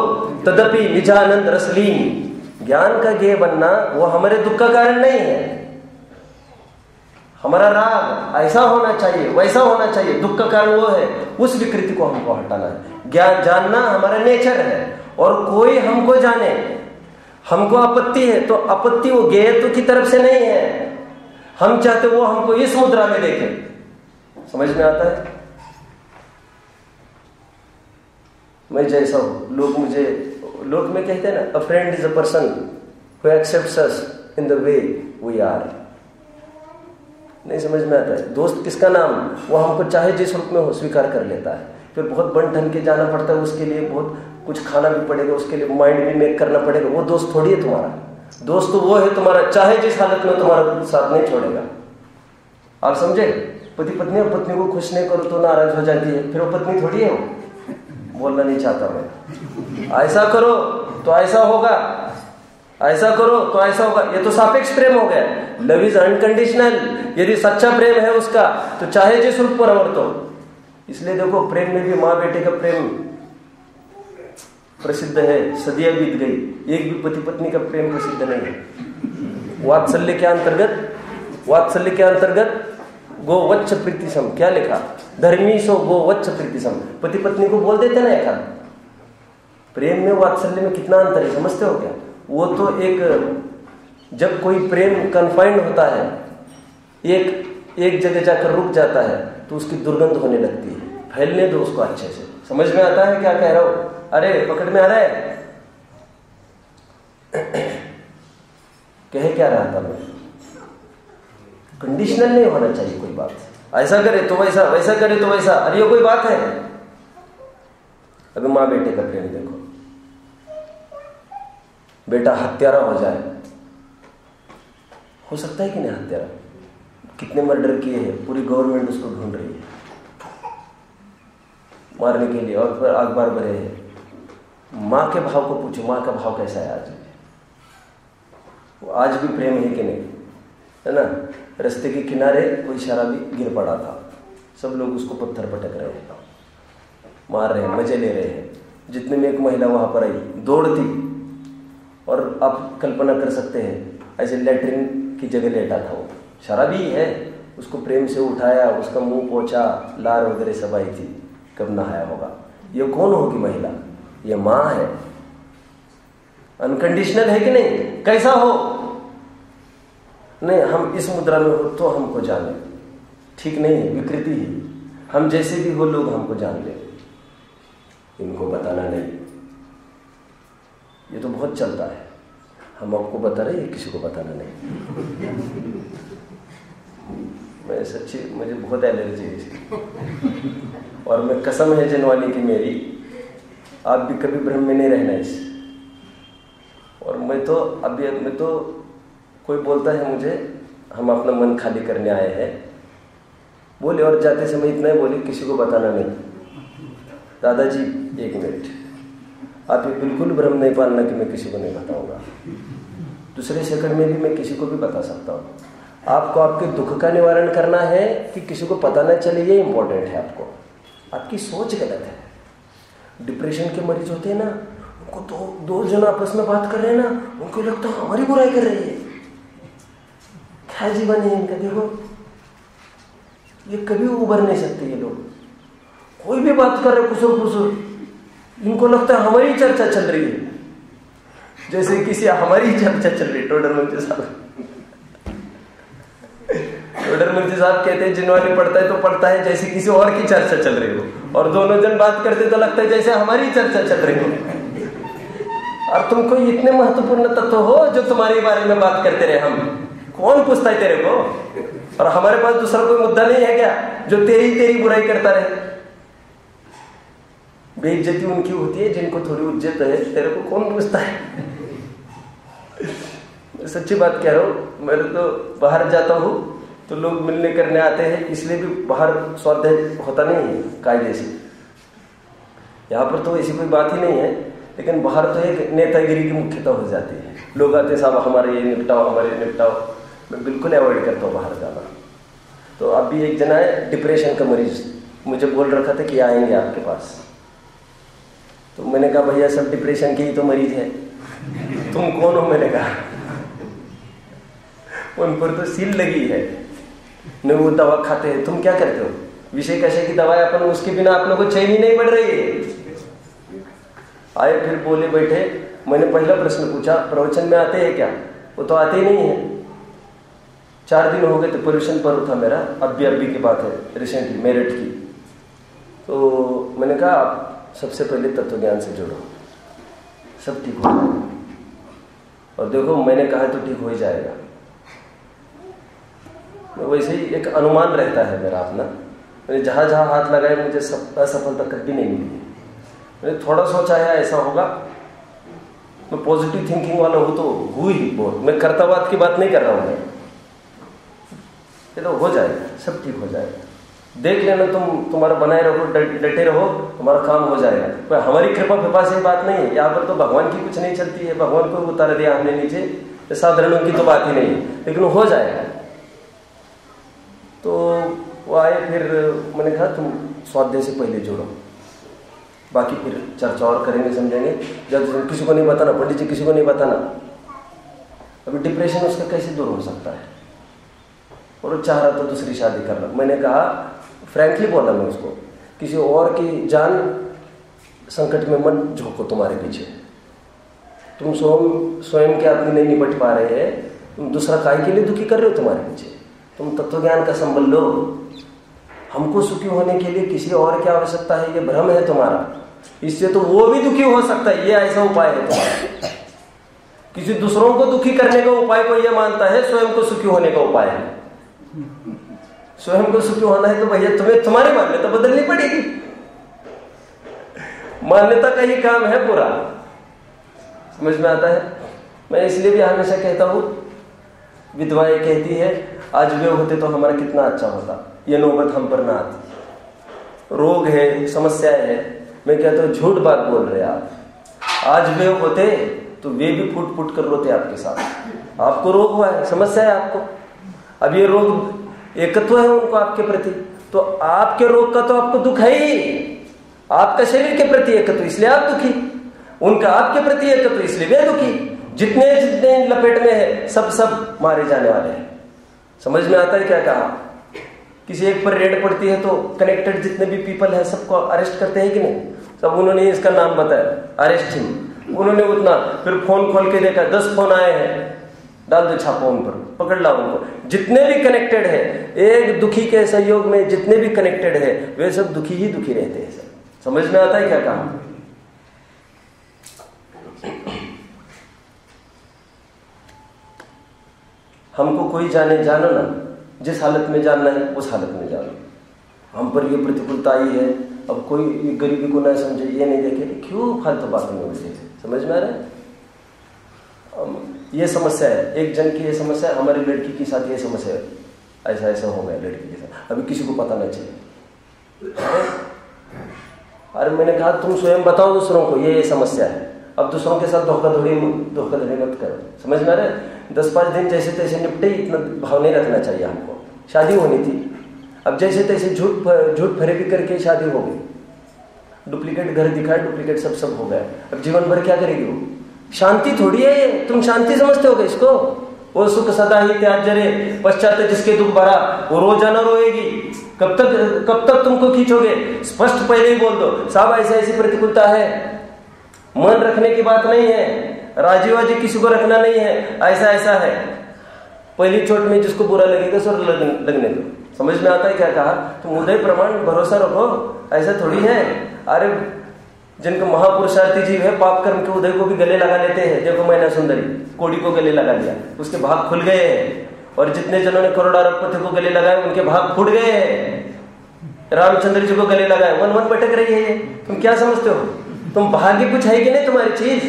तदपि निजानंद रसलीन। ज्ञान का गे बनना वो हमारे दुख का कारण नहीं है। हमारा राग ऐसा होना चाहिए, वैसा होना चाहिए, दुख का कारण वो है, उस विकृति को हमको हटाना है। ज्ञान जानना हमारा नेचर है और कोई हमको जाने, हमको आपत्ति है तो आपत्ति वो ज्ञेयत्व की तरफ से नहीं है। हम चाहते वो हमको इस मुद्रा में देखे। समझ में आता है? मैं जैसा हूं, लोग में कहते हैं ना, a friend is a person who accepts us in the way we are. नहीं समझ में आता है? दोस्त किसका नाम? वो हमको चाहे जिस रूप में हो स्वीकार कर लेता है। फिर बहुत बन ठन के जाना पड़ता है, उसके लिए बहुत कुछ खाना भी पड़ेगा, उसके लिए माइंड भी मेक करना पड़ेगा। वो दोस्त थोड़ी है तुम्हारा। दोस्त तो वो है तुम्हारा, चाहे जिस हालत में तुम्हारा साथ नहीं छोड़ेगा। आप समझे? पति पत्नी पत्नी को खुश नहीं करो तो नाराज हो जाती है, फिर वो पत्नी थोड़ी है। वो बोलना नहीं चाहता मैं, ऐसा करो तो ऐसा होगा, ऐसा करो तो ऐसा होगा। ये तो सापेक्ष प्रेम हो गया। Love is unconditional. यदि सच्चा प्रेम है उसका तो चाहे जिस रूप पर वर्तो। इसलिए देखो, प्रेम में भी माँ बेटे का प्रेम प्रसिद्ध है, सदियां बीत गई, एक भी पति पत्नी का प्रेम प्रसिद्ध नहीं है। वात्सल्य के अंतर्गत गोवच्छ प्रीतिसम, क्या लिखा? धर्मी सो गोवच्छ प्रीतिसम। पति पत्नी को बोल देते ना एक हाथ। प्रेम में वात्सल्य में कितना अंतर है, समझते हो क्या? वो तो एक, जब कोई प्रेम कन्फाइंड होता है, एक जगह जाकर रुक जाता है, तो उसकी दुर्गंध होने लगती है। फैलने दो उसको अच्छे से। समझ में आता है क्या कह रहा हूं? अरे पकड़ में आ रहा है? कह क्या रहा था मैं? कंडीशनल नहीं होना चाहिए कोई बात। ऐसा करे तो वैसा, वैसा करे तो वैसा। अरे ये कोई बात है? अभी माँ बेटे का प्रेम देखो, बेटा हत्यारा हो जाए, हो सकता है कि नहीं हत्यारा? कितने मर्डर किए हैं, पूरी गवर्नमेंट उसको ढूंढ रही है मारने के लिए, और फिर अखबार भरे हैं। माँ के भाव को पूछो, माँ का भाव कैसा है आज? वो आज भी प्रेम है कि नहीं, है ना? रास्ते के किनारे कोई शराबी गिर पड़ा था, सब लोग उसको पत्थर पटक रहे हैं, मार रहे हैं, मजे ले रहे हैं। जितने में एक महिला वहां पर आई, दौड़ती, और आप कल्पना कर सकते हैं ऐसे लेटरिन की जगह लेटा था वो, शराबी है, उसको प्रेम से उठाया, उसका मुंह पोंछा, लार वगैरह सब आई थी, कब नहाया होगा। ये कौन होगी महिला? ये माँ है। अनकंडीशनल है कि नहीं? कैसा हो? नहीं, हम इस मुद्रा में हो तो हमको जाने, ठीक नहीं है, विकृति है। हम जैसे भी हो लोग हमको जान ले, इनको बताना नहीं। ये तो बहुत चलता है, हम आपको बता रहे हैं, किसी को बताना नहीं। मैं सच्ची, मुझे बहुत एलर्जी है इसकी, और मैं कसम है जनवानी की मेरी, आप भी कभी भ्रम में नहीं रहना इस। और मैं तो अभी मैं तो कोई बोलता है मुझे, हम अपना मन खाली करने आए हैं, बोले, और जाते समय इतना ही बोले, किसी को बताना नहीं। दादाजी 1 मिनट, आप ये बिल्कुल भ्रम नहीं पालना कि मैं किसी को नहीं बताऊंगा। दूसरे सेकंड में भी मैं किसी को भी बता सकता हूँ। आपको आपके दुख का निवारण करना है कि किसी को पता न चले, ये इंपॉर्टेंट है। आपको आपकी सोच गलत है। डिप्रेशन के मरीज होते हैं ना, उनको दो जन आपस में बात कर रहे हैं ना, उनको लगता है हमारी बुराई कर रही है। क्या जीवन है इनका? देखो, ये कभी उभर नहीं सकते ये लोग। कोई भी बात कर रहे कुसुर कुसुर, इनको लगता है हमारी चर्चा चल रही है, जैसे किसी हमारी चर्चा चल रही है। टोडरमल साहब कहते हैं, जिनवानी पढ़ता है तो पढ़ता है जैसे किसी और की चर्चा चल रही हो, और दोनों जन बात करते तो लगता है जैसे हमारी चर्चा चल रही हो। और तुम कोई इतने महत्वपूर्ण तत्व हो जो तुम्हारे बारे में बात करते रहे, हम कौन पूछता है तेरे को? और हमारे पास दूसरा कोई मुद्दा नहीं है क्या जो तेरी बुराई करता रहे? बेइज्जती उनकी होती है जिनको थोड़ी इज्जत है, तेरे को कौन पूछता है? सच्ची बात कह रहा हूं। मैं तो बाहर जाता हूं तो लोग मिलने करने आते हैं, इसलिए भी बाहर स्वाध्याय होता नहीं है कायदे से। यहाँ पर तो ऐसी कोई बात ही नहीं है, लेकिन बाहर तो एक नेतागिरी की मुख्यता हो जाती है। लोग आते साहब हमारे ये निपटाओ, हमारे ये निपटाओ। मैं बिल्कुल अवॉइड करता हूँ बाहर जाना। तो अभी एक जना है डिप्रेशन का मरीज, मुझे बोल रखा था कि आएंगे आपके पास। तो मैंने कहा भैया सब डिप्रेशन के ही तो मरीज है, तुम कौन हो? मैंने कहा उन पर तो सील लगी है, नहीं वो दवा खाते हैं, तुम क्या करते हो? विषय कषय की दवाएं अपन, उसके बिना आप लोगों को चैन ही नहीं पड़ रही है। आए फिर बोले बैठे, मैंने पहला प्रश्न पूछा, प्रवचन में आते हैं क्या? वो तो आते ही नहीं है। 4 दिन हो गए थे, पर्यूषण पर्व था मेरा, अभी की बात है, रिसेंटली मेरठ की। तो मैंने कहा आप सबसे पहले तत्व ज्ञान से जुड़ो, सब ठीक हो जाएगा। और देखो मैंने कहा तो ठीक हो ही जाएगा। वैसे ही एक अनुमान रहता है मेरा अपना। मैंने जहां जहां हाथ लगाए मुझे असफलता कभी नहीं मिली। मैंने थोड़ा सोचा है ऐसा होगा, मैं पॉजिटिव थिंकिंग वाला हूं तो हुई ही बहुत। मैं कर्तव्यवाद की बात नहीं कर रहा हूं मैं, तो हो जाएगा, सब ठीक हो जाएगा। देख लेना, तुम्हारा बनाए रहो, डटे रहो, तुम्हारा काम हो जाएगा। पर हमारी कृपा कृपा से बात नहीं है, यहाँ पर तो भगवान की कुछ नहीं चलती है। भगवान को उतार दिया हमने नीचे, साधारणों की तो बात ही नहीं है, लेकिन हो जाएगा। तो वो आए, फिर मैंने कहा तुम स्वाध्याय से पहले जोड़ो, बाकी फिर चर्चा और करेंगे, समझेंगे। जब किसी को नहीं बताना, पंडित जी किसी को नहीं बताना। अभी डिप्रेशन उसका कैसे दूर हो सकता है? और वो चाह रहा था दूसरी शादी करना। मैंने कहा, फ्रैंकली बोला मैं उसको, किसी और की जान संकट में मत झोंको, तुम्हारे पीछे तुम स्वयं के आदमी नहीं निपट पा रहे हैं, तुम दूसरा काहे के लिए दुखी कर रहे हो? तुम्हारे पीछे तुम तत्व ज्ञान का संबल लो। हमको सुखी होने के लिए किसी और की आवश्यकता है, ये भ्रम है तुम्हारा। इससे तो वो भी दुखी हो सकता है, ये ऐसा उपाय है तुम्हारा। किसी दूसरों को दुखी करने का उपाय को ये मानता है स्वयं को सुखी होने का उपाय है। स्वयं को सुखी होना है तो भैया तुम्हें तुम्हारी मान्यता बदलनी पड़ेगी। मान्यता का ही काम है पूरा। समझ में आता है? मैं इसलिए भी हमेशा कहता हूं, विधवाएं कहती है आज वे होते तो हमारा कितना अच्छा होता, ये नौबत हम पर ना आती। रोग है, समस्याएं है, मैं कहता हूं झूठ बात बोल रहे आप। आज वे होते तो वे भी फूट फूट कर रोते आपके साथ। आपको रोग हुआ है, समस्या है आपको, अब ये रोग एकत्व है उनको आपके प्रति, तो आपके रोग का तो आपको दुख है ही। आपका शरीर के प्रति एकत्व, इसलिए आप दुखी। उनका आपके प्रति एकत्व, इसलिए वे दुखी। जितने जितने लपेट में है सब मारे जाने वाले हैं। समझ में आता है क्या कहा? किसी एक पर रेड पड़ती है तो कनेक्टेड जितने भी पीपल है सबको अरेस्ट करते हैं कि नहीं? सब उन्होंने इसका नाम बताया, अरेस्ट हिम। उन्होंने उतना, फिर फोन खोल के देखा 10 फोन आए हैं, डाल दो छापा उन पर, पकड़ ला उनको। जितने भी कनेक्टेड है, एक दुखी के सहयोग में जितने भी कनेक्टेड है वे सब दुखी ही दुखी रहते हैं। सब समझ में आता है क्या कहा? हमको कोई जानो ना, जिस हालत में जानना है उस हालत में जानो। हम पर ये प्रतिकूलता आई है, अब कोई गरीबी को ना समझे, ये नहीं देखे, क्यों फालतू बातों में उलझे? समझ में आ रहा है? ये समस्या है, एक जन की ये समस्या है, हमारी लड़की के साथ ये समस्या है, ऐसा ऐसा हो गया लड़की के साथ, अभी किसी को पता ना चले। अरे मैंने कहा तुम स्वयं बताओ दूसरों को ये समस्या है, अब दूसरों के साथ धोखाधड़ी मत करो। समझ में आ रहा है? 10-5 दिन जैसे तैसे निपटे, इतना भाव नहीं रखना चाहिए हमको। शादी होनी थी, अब जैसे तैसे झूठ फरेबी करके शादी हो गई, डुप्लीकेट घर दिखाए, डुप्लीकेट सब हो गया। अब जीवन भर क्या करेगी वो? शांति थोड़ी है ये, तुम शांति समझते हो इसको? वो सुख सदा ही त्याज जरे, पश्चात जिसके दुख भरा वो रोजाना रोएगी। कब तक तुमको खींचोगे? स्पष्ट पहले ही बोल दो, साहब ऐसी ऐसी प्रतिकूलता है, मन रखने की बात नहीं है, राजी वाजी किसी को रखना नहीं है, ऐसा ऐसा है। पहली चोट में जिसको बुरा लगेगा सो लगने दो। समझ में आता है क्या कहा? तुम उदय प्रमाण भरोसा रखो, ऐसा थोड़ी है। अरे जिनको महापुरुषार्थी जीव है, पाप कर्म के उदय को भी गले लगा लेते हैं। देखो मैना सुंदरी कोड़ी को गले लगा लिया, उसके भाग खुल गए हैं। और जितने जनों ने करोड़ अरबपति को गले लगाए उनके भाग फूट गए हैं। रामचंद्र जी को गले लगाए, वन भटक रही है ये। तुम क्या समझते हो? तुम भाग्य कुछ है कि नहीं तुम्हारी चीज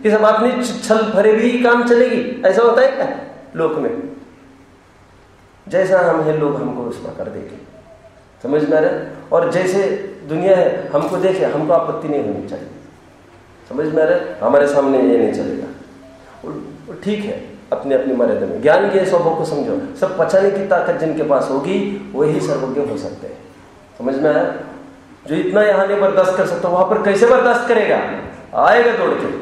कि सब अपनी छल भरे भी काम चलेगी? ऐसा होता है क्या लोक में? जैसा हम हैं लोग हमको उस प्रकार देखें। समझ में आ रहा है? और जैसे दुनिया है हमको देखे, हमको आपत्ति नहीं होनी चाहिए। समझ में आ रहा है? हमारे सामने ये नहीं चलेगा। ठीक है, अपनी अपनी मर्यादा में ज्ञान के स्वभाव को समझो। सब पचाने की ताकत जिनके पास होगी वही सर्वज्ञ हो सकते हैं। समझ में आया? जो इतना यहां नहीं बर्दाश्त कर सकता वहां पर कैसे बर्दाश्त करेगा? आएगा दौड़ के।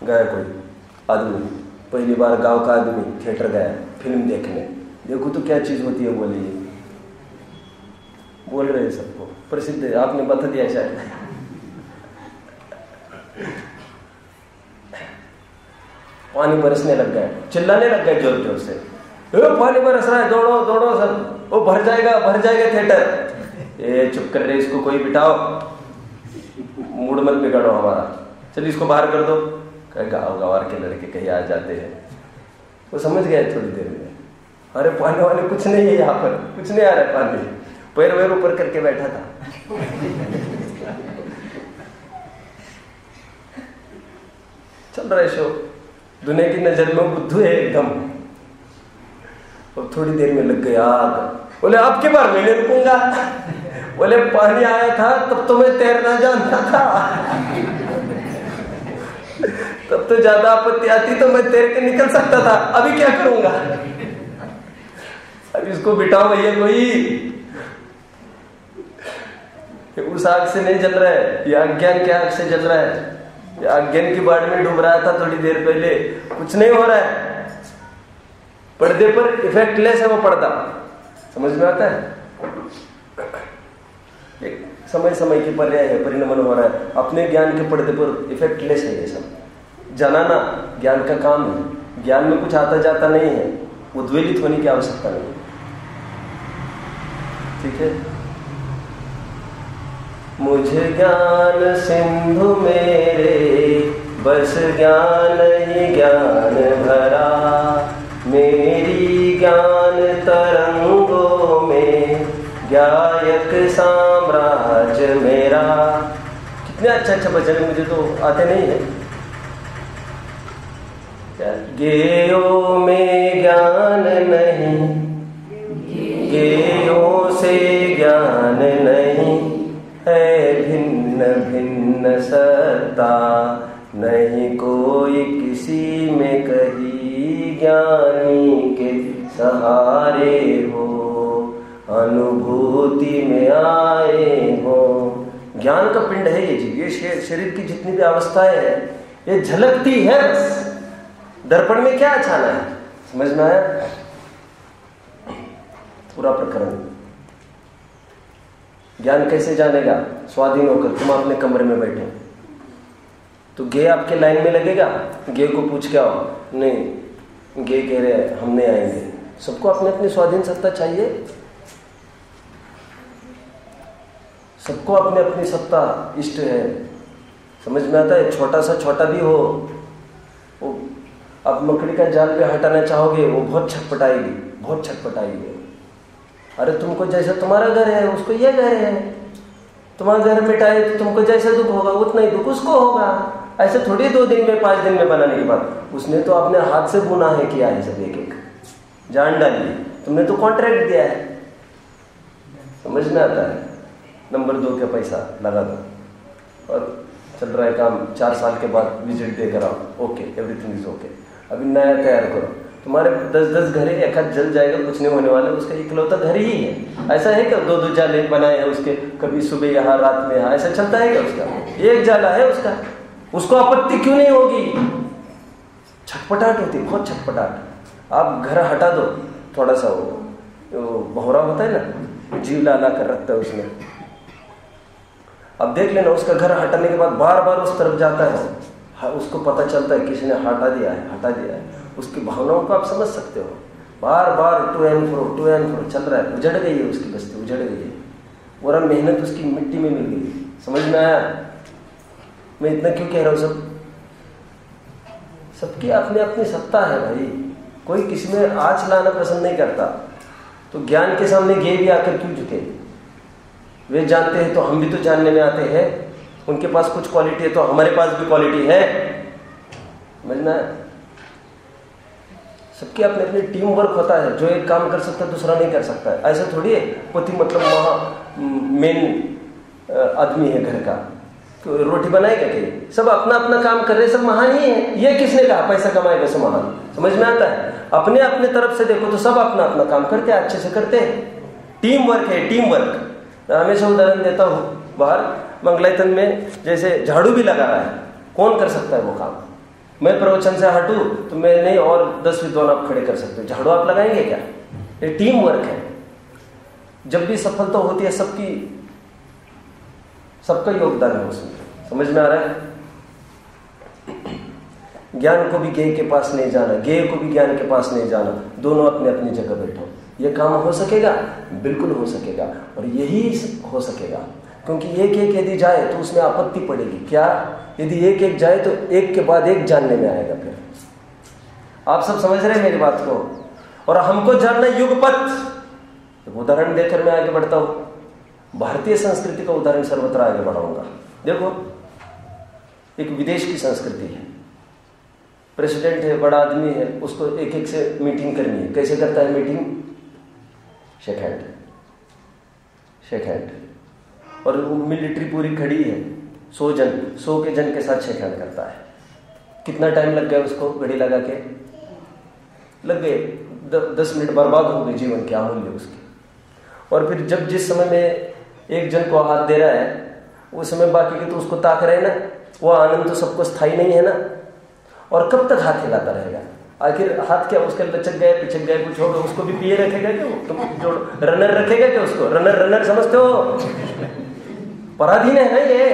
गया कोई आदमी, पहली बार गांव का आदमी थिएटर गया फिल्म देखने, देखो तो क्या चीज होती है बोली, बोल रहे हैं सबको, प्रसिद्ध है, आपने बता दिया शायद। पानी बरसने लग गया, चिल्लाने लग गए जोर जोर से, पानी बरस रहा है, दौड़ो दौड़ो सब, वो भर जाएगा थिएटर। ये चुप कर रहे, इसको कोई बिठाओ, मूड मत बिगाड़ो हमारा, चलिए इसको बाहर कर दो। गाँव गंवार के लड़के कहीं आ जाते हैं, वो समझ गए थोड़ी देर में, अरे पानी वाले कुछ नहीं है यहाँ पर, कुछ नहीं आ रहा है पानी, पैर वैर ऊपर करके बैठा था। चल रहा है शो, दुनिया की नजर में बुद्धू है एकदम। और थोड़ी देर में लग गया आग, बोले आपके बार मैं नहीं रुकूंगा, बोले पानी आया था तब तो मैं तैरना जानता था, तब तो ज्यादा आपत्ति आती तो मैं तैर के निकल सकता था, अभी क्या करूंगा? अब इसको बिठाओ भैया कोई, उस आग से नहीं जल रहा है, ये अज्ञान के आग से जल रहा है। ये अज्ञान की बाढ़ में डूब रहा था थोड़ी देर पहले, कुछ नहीं हो रहा है, पर्दे पर इफेक्टलेस है वो पर्दा। समझ में आता है? एक समय समय की पर्याय है, परिणमन हो रहा है, अपने ज्ञान के पर्दे पर इफेक्टलेस है ये सब। जनाना ज्ञान का काम है, ज्ञान में कुछ आता जाता नहीं है, उद्वेलित होने की आवश्यकता नहीं। ठीक है। मुझे ज्ञान सिंधु मेरे बस ज्ञान ही ज्ञान भरा, मेरी ज्ञान तरंगों में गायक साम्राज्य मेरा। कितने अच्छा भजन, मुझे तो आते नहीं है। गेयों में ज्ञान नहीं, गेयों से ज्ञान नहीं, है भिन्न भिन्न सत्ता, नहीं कोई किसी में कहीं, ज्ञानी के सहारे हो, अनुभूति में आए हो। ज्ञान का पिंड है ये जीव, ये शरीर की जितनी भी अवस्थाएं है ये झलकती है बस। दर्पण में क्या छाना है, समझ में आया? पूरा प्रकरण। ज्ञान कैसे जानेगा? स्वाधीन होकर। तुम अपने कमरे में बैठे तो गे आपके लाइन में लगेगा, गे को पूछ के आओ, नहीं गे कह रहे हैं हम नहीं आएंगे। सबको अपनी अपनी स्वाधीन सत्ता चाहिए, सबको अपनी अपनी सत्ता इष्ट है। समझ में आता है? छोटा सा छोटा भी हो, वो आप मकड़ी का जाल पे हटाना चाहोगे, वो बहुत छटपटाएगी, बहुत छटपटाएगी। अरे तुमको जैसा तुम्हारा घर है उसको ये घर है, तुम्हारा घर मिटाए तो तुमको जैसा दुख होगा उतना ही दुख उसको होगा। ऐसे थोड़ी 2 दिन में 5 दिन में बनाने के बाद, उसने तो अपने हाथ से बुना है, किया है सब, एक एक जान डाली, तुमने तो कॉन्ट्रैक्ट दिया है। समझ में आता है? नंबर 2 का पैसा लगा दो और चल रहा है काम, 4 साल के बाद विजिट देकर आओ, ओके एवरीथिंग इज ओके। अभी नया तैयार करो, तुम्हारे 10-10 घर एक हाथ जल जाएगा, कुछ नहीं होने वाला, उसका इकलौता घर ही है। ऐसा है क्या 2-2 जाले बनाए हैं उसके, कभी सुबह यहाँ रात में यहाँ, ऐसा चलता है क्या? उसका एक जाला है उसका, उसको आपत्ति क्यों नहीं होगी? छटपटाहट होती, बहुत छटपटाहट। आप घर हटा दो थोड़ा सा, वो भौरा होता है ना, जीव ला कर रखता है उसमें। अब देख लेना, उसका घर हटाने के बाद बार बार उस तरफ जाता है, उसको पता चलता है किसी ने हटा दिया है। उसकी भावनाओं को आप समझ सकते हो। बार बार टू एंड फ्रो चल रहा है, उजड़ गई है उसकी बस्ती, उजड़ गई है, पूरा मेहनत उसकी मिट्टी में मिल गई। समझ में आया मैं इतना क्यों कह रहा हूँ? सबकी अपनी अपनी सत्ता है भाई, कोई किसी में आँच लाना पसंद नहीं करता। तो ज्ञान के सामने गे भी आकर क्यों झुके? वे जानते हैं तो हम भी तो जानने में आते हैं। उनके पास कुछ क्वालिटी है तो हमारे पास भी क्वालिटी है। समझना है? सबकी अपनी अपनी टीम वर्क होता है, जो एक काम कर सकता है दूसरा नहीं कर सकता है। ऐसा थोड़ी है पति मतलब वहाँ मेन आदमी है घर का, तो रोटी बनाएगा कि सब अपना अपना काम कर रहे, सब महान ही है। ये किसने कहा पैसा कमाएगा सब महान? समझ में आता है? अपने अपने तरफ से देखो तो सब अपना अपना काम करते हैं, अच्छे से करते हैं। टीम वर्क है, टीम वर्क। मैं हमेशा उदाहरण देता हूँ, बाहर मंगलायतन में जैसे झाड़ू भी लगा रहा है, कौन कर सकता है वो काम? मैं प्रवचन से हटूं तो मैं नहीं और 10 विद्वान आप खड़े कर सकते हो, झाड़ू आप लगाएंगे क्या? ये टीम वर्क है। जब भी सफलता होती है सबका योगदान है उसमें। समझ में आ रहा है? ज्ञान को भी ज्ञेय के पास नहीं जाना, ज्ञेय को भी ज्ञान के पास नहीं जाना, दोनों अपनी अपनी जगह बैठो। ये काम हो सकेगा? बिल्कुल हो सकेगा, और यही हो सकेगा। क्योंकि एक एक यदि जाए तो उसमें आपत्ति पड़ेगी। क्या? यदि एक एक जाए तो एक के बाद एक जानने में आएगा। फिर आप सब समझ रहे हैं मेरी बात को? और हमको जानना युगपथ। उदाहरण देकर मैं आगे बढ़ता हूं। भारतीय संस्कृति का उदाहरण सर्वत्र आगे बढ़ाऊंगा। देखो, एक विदेश की संस्कृति है, प्रेसिडेंट है, बड़ा आदमी है, उसको एक एक से मीटिंग करनी है। कैसे करता है मीटिंग? Shake hand. और वो मिलिट्री पूरी खड़ी है, 100 के जन के साथ शेक हैंड करता है। कितना टाइम लग गया उसको? घड़ी लगा के लग गए 10 मिनट बर्बाद हो गए जीवन के अमूल्य उसके। और फिर जब जिस समय में एक जन को हाथ दे रहा है, उस समय बाकी के तो उसको ताक रहे ना। वो आनंद तो सबको स्थायी नहीं है ना। और कब तक हाथ हिलाता रहेगा? आखिर हाथ क्या उसके लचक गए, पिचक गए, कुछ होगा, उसको भी पिए रखेगा क्या? तुम जो रनर रखेगा क्या उसको? रनर समझते हो? पराधीन है ना ये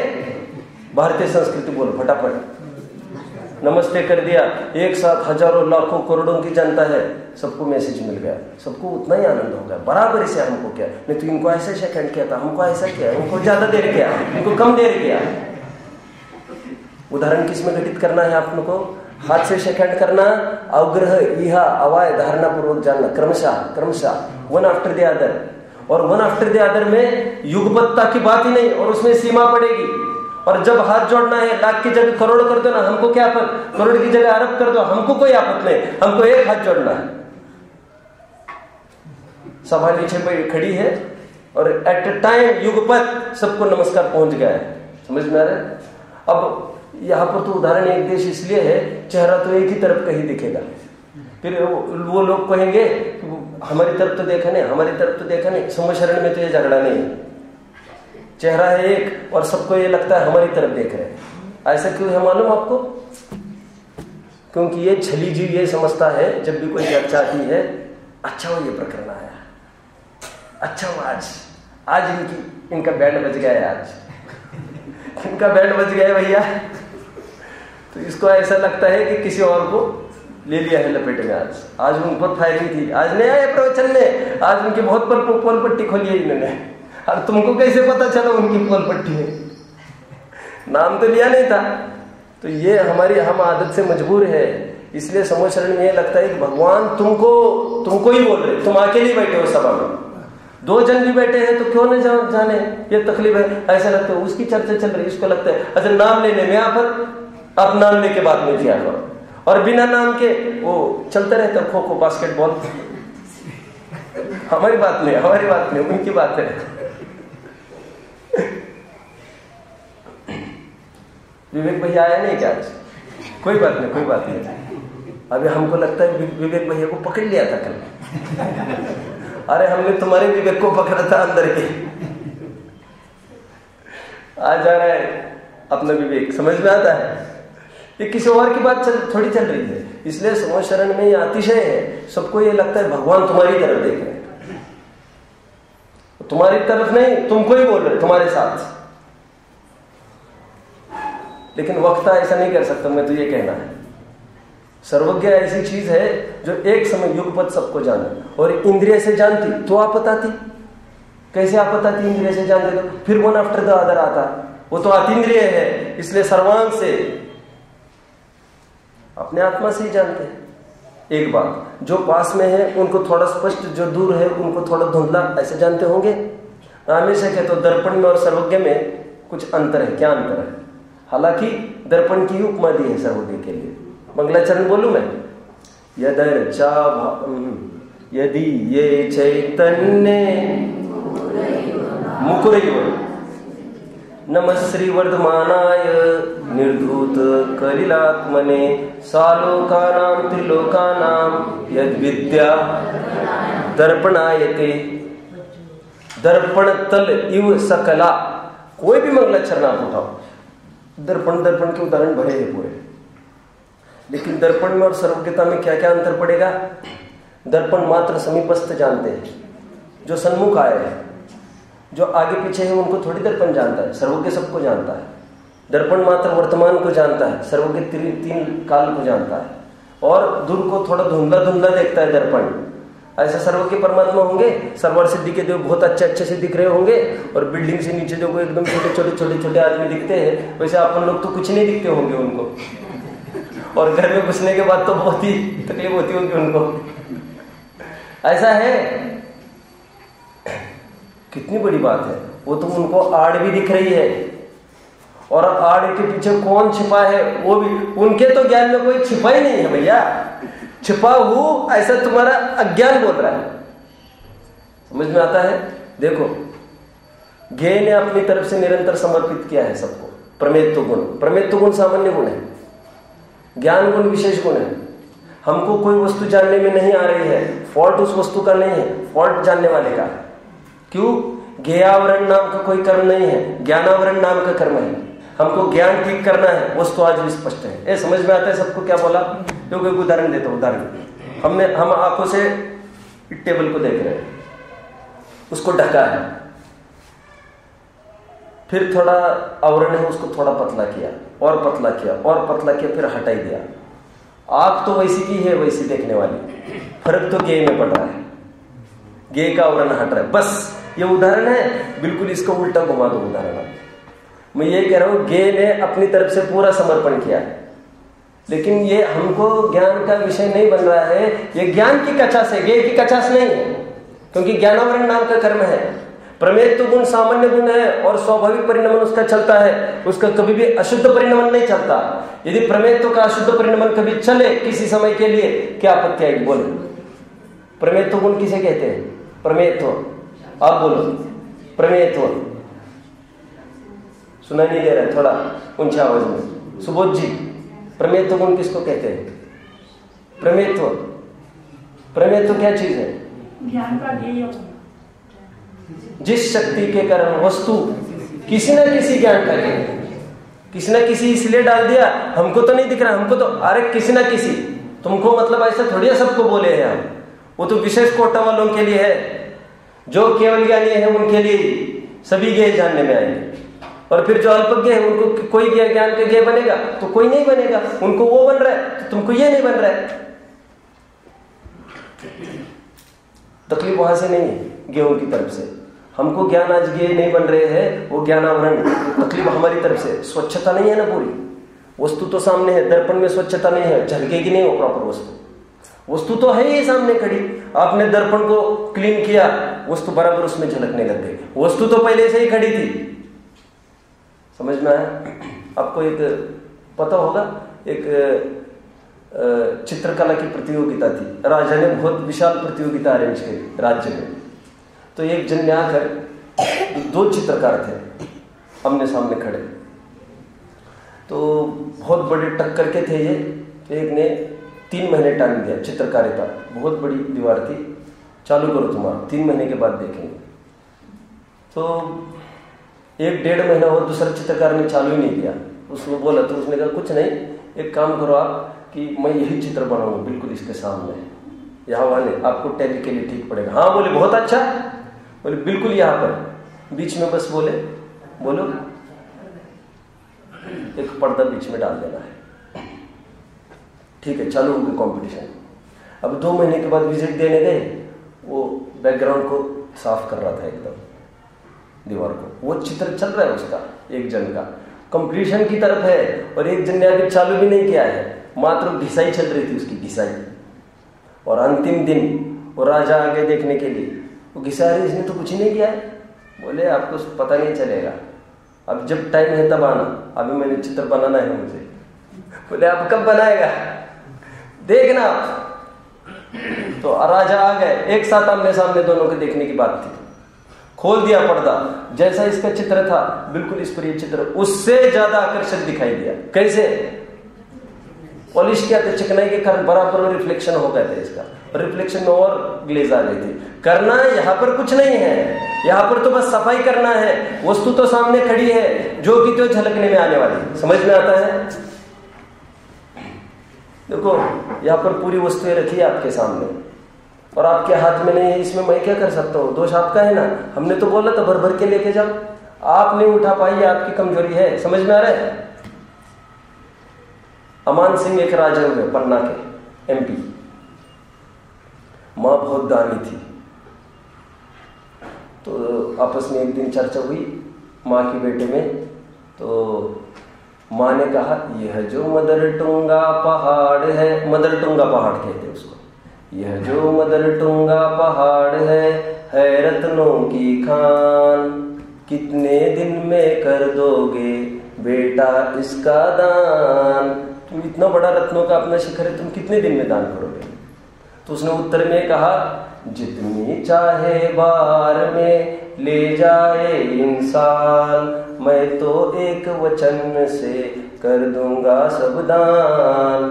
भारतीय संस्कृति। बोलो फटाफट। नमस्ते कर दिया, एक साथ हजारों लाखों करोड़ों की जनता है, सबको मैसेज मिल गया, सबको उतना ही आनंद हो गया, बराबर से हमको क्या, नहीं तो इनको ऐसे सेकंड किया था, हमको ऐसा किया, इनको ज्यादा देर किया, इनको कम देर किया। उदाहरण किसमें घटित करना है आप लोग को? हाथ से सेकंड करना, अवग्रह, इहा, अवाय, धारणा पूर्वक जानना, क्रमशः वन आफ्टर द अदर। और वन आफ्टर द अदर में युगपत्ता की बात ही नहीं, और उसमें सीमा पड़ेगी। और जब हाथ जोड़ना है, लाख की जगह करोड़ कर दो ना, हमको क्या आपत, करोड़ की जगह अरब कर दो, हमको कोई आपत नहीं, हमको एक हाथ जोड़ना है। सभा नीचे पे खड़ी है और एट अ टाइम युगपत सबको नमस्कार पहुंच गया है, समझ में आ रहा है? अब यहाँ पर तो उदाहरण एक देश इसलिए है, चेहरा तो एक ही तरफ का ही दिखेगा, फिर वो लोग कहेंगे हमारी तरफ तो देखा नहीं, हमारी तरफ तो देखा नहीं। समूह शरण में तो ये झगड़ा नहीं है, चेहरा है एक और सबको ये लगता है हमारी तरफ देख रहे हैं। ऐसा क्यों है मालूम आपको? क्योंकि ये छली जीव ये समझता है जब भी कोई चर्चा आती है, अच्छा वो ये प्रकरण आया, अच्छा वो आज इनका बैंड बज गया है, आज इनका बैंड बज गया है भैया। तो इसको ऐसा लगता है कि किसी और को ले लिया है लपेटे में। आज उन पर फायरिंग थी, आज नहीं आए प्रवचन में, आज उनकी बहुत पोल पट्टी खोली है इन्होंने। और तुमको कैसे पता चला उनकी पोल पट्टी है? नाम तो लिया नहीं था। तो ये हम आदत से मजबूर है, इसलिए समूह शरण में ये लगता है कि भगवान तुमको ही बोल रहे, तुम अकेले बैठे हो सभा में, दो जन भी बैठे हैं तो क्यों न जाने, ये तकलीफ है, ऐसा लगता है। उसकी चर्चा चल रही, इसको लगता है अच्छा नाम लेने में आप नाम लेके बाद में किया करो, और बिना नाम के वो चलते रहते खो खो बास्केटबॉल। हमारी बात नहीं, उनकी बात है। विवेक भैया आया नहीं क्या आज? कोई बात नहीं। अभी हमको लगता है विवेक भैया को पकड़ लिया था कल। अरे हमने तुम्हारे विवेक को पकड़ा था अंदर के। आज जा रहा है अपना विवेक, समझ में आता है? ये किसी और की बात थोड़ी चल रही है। इसलिए समूह शरण में ये अतिशय है, सबको ये लगता है भगवान तुम्हारी तरफ देख रहे हैं, तुम्हारी तरफ नहीं, तुमको ही बोल रहे, तुम्हारे साथ। लेकिन वक्ता ऐसा नहीं कर सकता, मैं तो ये कहना है। सर्वज्ञ ऐसी चीज है जो एक समय युगपत सबको जाना, और इंद्रिय से जानती तो आपत आती। कैसे आपत आती? इंद्रिय से जानते तो फिर वन आफ्टर द अदर आता, वो तो अतीन्द्रिय है, इसलिए सर्वांग से अपने आत्मा से ही जानते हैं। एक बात, जो पास में है उनको थोड़ा स्पष्ट, जो दूर है उनको थोड़ा धुंधला, ऐसे जानते होंगे। हमेशा कहते हो दर्पण में और सर्वज्ञ में कुछ अंतर है। क्या अंतर है? हालांकि दर्पण की उपमा दी है सर्वज्ञ के लिए। मंगलाचरण बोलूं मैं? यदर्चा यदि ये चैतन्य मुकुरैव नमः श्री वर्धमानाय निर्धूत कलिलात्मने सालोकानां त्रिलोकानां यद विद्या दर्पणायते। दर्पण तल इव सकला। कोई भी मंगलाचरण आप उठाओ, दर्पण के उदाहरण भरे हैं पूरे। लेकिन दर्पण में और सर्वज्ञता में क्या क्या अंतर पड़ेगा? दर्पण मात्र समीपस्थ जानते हैं, जो सन्मुख आए हैं, जो आगे पीछे है उनको थोड़ी दर्पण जानता है। सर्वज्ञ सबको जानता है। दर्पण मात्र वर्तमान को जानता है, सर्वज्ञ तीन काल को जानता है, और दूर को थोड़ा धुंधला देखता है दर्पण। ऐसा सर्वज्ञ परमात्मा होंगे, सरवर सिद्धि के देव बहुत अच्छे से दिख रहे होंगे, और बिल्डिंग से नीचे देखो एकदम छोटे आदमी दिखते हैं, वैसे आप लोग तो कुछ नहीं दिखते होंगे उनको, और घर में घुसने के बाद तो बहुत ही तकलीफ होती होगी उनको। ऐसा है, कितनी बड़ी बात है। वो तो उनको आड़ भी दिख रही है, और आड़ के पीछे कौन छिपा है वो भी, उनके तो ज्ञान में कोई छिपा ही नहीं है भैया। छिपा हूं ऐसा तुम्हारा अज्ञान बोल रहा है। समझ में आता है? देखो, ज्ञेय ने अपनी तरफ से निरंतर समर्पित किया है सबको प्रमेत्व गुण सामान्य गुण है, ज्ञान गुण विशेष गुण है। हमको कोई वस्तु जानने में नहीं आ रही है, फॉल्ट उस वस्तु का नहीं है, फॉल्ट जानने वाले का। क्यों? ज्ञेयावरण नाम का कोई कर्म नहीं है, ज्ञानावरण नाम का कर्म है। हमको ज्ञान ठीक करना है, वस्तु आज भी स्पष्ट है। ये समझ में आता है सबको क्या बोला? क्योंकि एक उदाहरण देता हूं। उदाहरण, हम आंखों से टेबल को देख रहे हैं, उसको ढका है, फिर थोड़ा आवरण है उसको थोड़ा पतला किया और पतला किया और पतला किया, फिर हटा ही दिया। आंख तो वैसी की है वैसी देखने वाली, फर्क तो गे में पड़ रहा है, गे का आवरण हट रहा है। बस ये उदाहरण है, बिल्कुल इसको उल्टा घुमा दो उदाहरण। मैं ये कह रहा हूं गे ने अपनी तरफ से पूरा समर्पण किया, लेकिन ये हमको ज्ञान का विषय नहीं बन रहा है। ये ज्ञान की कचास है, गे की कचास नहीं है, क्योंकि ज्ञानावरण नाम का कर्म है। प्रमेय तो गुण सामान्य गुण है और स्वाभाविक परिणमन उसका चलता है, उसका कभी भी अशुद्ध परिणमन नहीं चलता। यदि प्रमेयत्व का अशुद्ध परिणमन कभी चले किसी समय के लिए, क्या आपत्ति आएगी? बोलो, प्रमेयत्व गुण किसे कहते हैं? प्रमेयत्व, आप बोलो प्रमेयत्व। सुनाई नहीं दे रहा है, थोड़ा ऊंची आवाज में। सुबोध जी, प्रमेयत्व गुण किसको कहते हैं? प्रमेयत्व, प्रमेयत्व क्या चीज है? ज्ञान का ध्येय। जिस शक्ति के कारण वस्तु किसी न किसी ज्ञान का ध्येय, किसी न किसी इसलिए डाल दिया, हमको तो नहीं दिख रहा, हमको तो अरे किसी न किसी, तुमको मतलब ऐसा थोड़ी सबको बोले हैं हम, वो तो विशेष कोटा वालों के लिए है। जो केवल ज्ञानी है उनके लिए सभी ज्ञेय जानने में आएंगे, और फिर जो अल्पज्ञ है उनको कोई ज्ञान का ज्ञेय बनेगा तो कोई नहीं बनेगा, उनको वो बन रहा है तो तुमको ये नहीं बन रहा है। तकलीफ वहां से नहीं है ज्ञेयों की तरफ से, हमको ज्ञान आज ज्ञेय नहीं बन रहे हैं, वो ज्ञानावरण, तकलीफ हमारी तरफ से। स्वच्छता नहीं है ना पूरी, वस्तु तो सामने है, दर्पण में स्वच्छता नहीं है, झलकेगी नहीं वो प्रॉपर वस्तु, वस्तु तो है ही सामने खड़ी। आपने दर्पण को क्लीन किया, वस्तु बराबर उसमें झलकने लग गई, वस्तु तो पहले से ही खड़ी थी। समझ में आया? आपको एक पता होगा, एक चित्रकला की प्रतियोगिता थी, राजा ने बहुत विशाल प्रतियोगिता अरेंज की राज्य में। तो एक जन ने आकर, दो चित्रकार थे आमने सामने खड़े, तो बहुत बड़े टक्कर के थे ये। तो एक ने 3 महीने टाइम दिया, चित्रकारिता बहुत बड़ी दीवार थी, चालू करो तुम्हारा, 3 महीने के बाद देखेंगे। तो 1-1.5 महीना और दूसरा चित्रकार ने चालू ही नहीं किया। उसने बोला, तो उसने कहा कुछ नहीं, एक काम करो आप कि मैं यही चित्र बनाऊंगा बिल्कुल इसके सामने, यहाँ वाले आपको टेली के लिए ठीक पड़ेगा। हाँ बोले, बहुत अच्छा। बोले बिल्कुल यहाँ पर बीच में, बस बोले बोलो एक पर्दा बीच में डाल देना है, ठीक है, चालू हो गई कॉम्पिटिशन। अब 2 महीने के बाद विजिट देने गए, वो बैकग्राउंड को साफ कर रहा था एकदम दीवार को, वो चित्र चल रहा है उसका, एक जन का कंप्लीशन की तरफ है, और एक जन ने अभी चालू भी नहीं किया है, मात्र घिसाई चल रही थी उसकी, घिसाई। और अंतिम दिन वो राजा आगे देखने के लिए, वो घिसा रही, इसने तो कुछ ही नहीं किया है। बोले आपको पता नहीं चलेगा, अब जब टाइम है तब आना, अभी मैंने चित्र बनाना है मुझे। बोले आप कब बनाएगा, देखना आप। तो राजा आ गए, एक साथ आमने सामने दोनों के देखने की बात थी। खोल दिया पर्दा, जैसा इसका चित्र था बिल्कुल इस पर ये चित्र उससे ज्यादा आकर्षक दिखाई दिया। कैसे? पॉलिश किया था, चिकनाई के कारण बराबर रिफ्लेक्शन हो गया था इसका, रिफ्लेक्शन में और ग्लेज आ गई थी। करना यहाँ पर कुछ नहीं है, यहाँ पर तो बस सफाई करना है, वस्तु तो सामने खड़ी है जो कि तो झलकने में आने वाली। समझ में आता है? देखो यहाँ पर पूरी वस्तुएं रखी है आपके सामने और आपके हाथ में नहीं है, इसमें मैं क्या कर सकता हूँ? दोष आपका है ना। हमने तो बोला था भर भर के लेके जाओ, आप नहीं उठा पाई, आपकी कमजोरी है। समझ में आ रहा है? अमान सिंह एक राजा हुए पन्ना के, MP। माँ बहुत दानी थी, तो आपस में एक दिन चर्चा हुई माँ की बेटे में। तो माँ ने कहा यह जो मदरटुंगा पहाड़ है, मदरटुंगा पहाड़ कहते हैं उसको, यह जो मदरटुंगा पहाड़ है रत्नों की खान, कितने दिन में कर दोगे बेटा इसका दान? तुम इतना बड़ा रत्नों का अपना शिखर है, तुम कितने दिन में दान करोगे? तो उसने उत्तर में कहा जितनी चाहे बार में ले जाए इंसान, मैं तो एक वचन से कर दूंगा सब दान।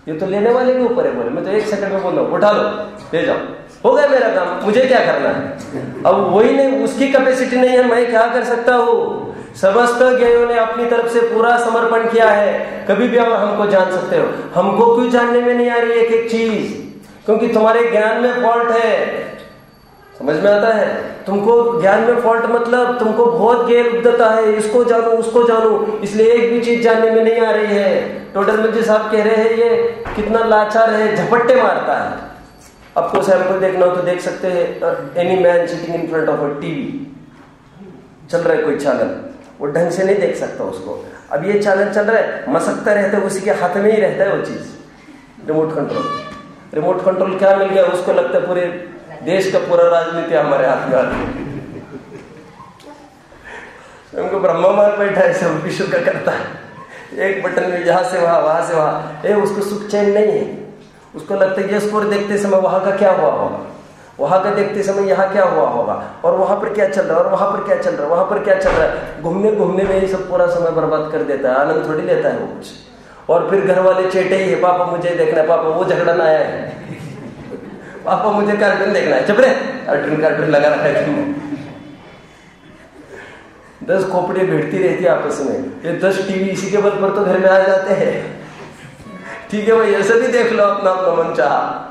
ये तो लेने वाले के ऊपर है। बोले मैं तो 1 सेकंड में बोल रहा हूं, उठा लो ले जाओ, हो गया मेरा काम, मुझे क्या करना है? अब वही नहीं, उसकी कैपेसिटी नहीं है, मैं क्या कर सकता हूँ? समस्त ज्ञानियों ने अपनी तरफ से पूरा समर्पण किया है, कभी भी आप हमको जान सकते हो। हमको क्यों जानने में नहीं आ रही एक एक चीज? क्योंकि तुम्हारे ज्ञान में फॉल्ट है। समझ में आता है? तुमको ज्ञान में फॉल्ट मतलब तुमको बहुत गैर उद्धता है, इसको जानो उसको जानो, इसलिए एक भी चीज जानने में नहीं आ रही है। टोडरमल जी साहब कह रहे हैं ये कितना लाचार है, झपट्टे मारता है। आपको सैंपल देखना हो तो देख सकते हैं। Any man sitting in front of a TV, चल रहा है कोई चैनल, वो ढंग से नहीं देख सकता उसको। अब ये चैनल चल रहा है, मसकता रहता है, उसी के हाथ में ही रहता है वो चीज, रिमोट कंट्रोल। रिमोट कंट्रोल क्या मिल गया उसको, लगता है पूरे देश का पूरा राजनीति हमारे हाथ में आ गई। उनको ब्रह्मा मार बैठा है, सब विश्व का करता है, एक बटन में यहां से वहां, वहां से वहां। उसको सुख चैन नहीं है, उसको लगता है ये स्कोर देखते समय वहां का क्या हुआ होगा, वहां का देखते समय यहाँ क्या हुआ होगा, और वहां पर क्या चल रहा है, और वहां पर क्या चल रहा है, वहां पर क्या चल रहा है। घूमने घूमने में ही सब पूरा समय बर्बाद कर देता है, आनंद थोड़ी लेता है वो कुछ। और फिर घर वाले चेटे ही है, पापा मुझे देखना है, पापा वो झगड़ना आया है, पापा मुझे कार्टून देखना है, चुप रहे, कार्टून लगा रखा है तुमने। 10 खोपड़ी भिड़ती रहती है आपस में, ये 10 टीवी इसी के बल पर तो घर में आ जाते हैं। ठीक है भाई, ऐसा भी देख लो अपना अपना मन चाहा।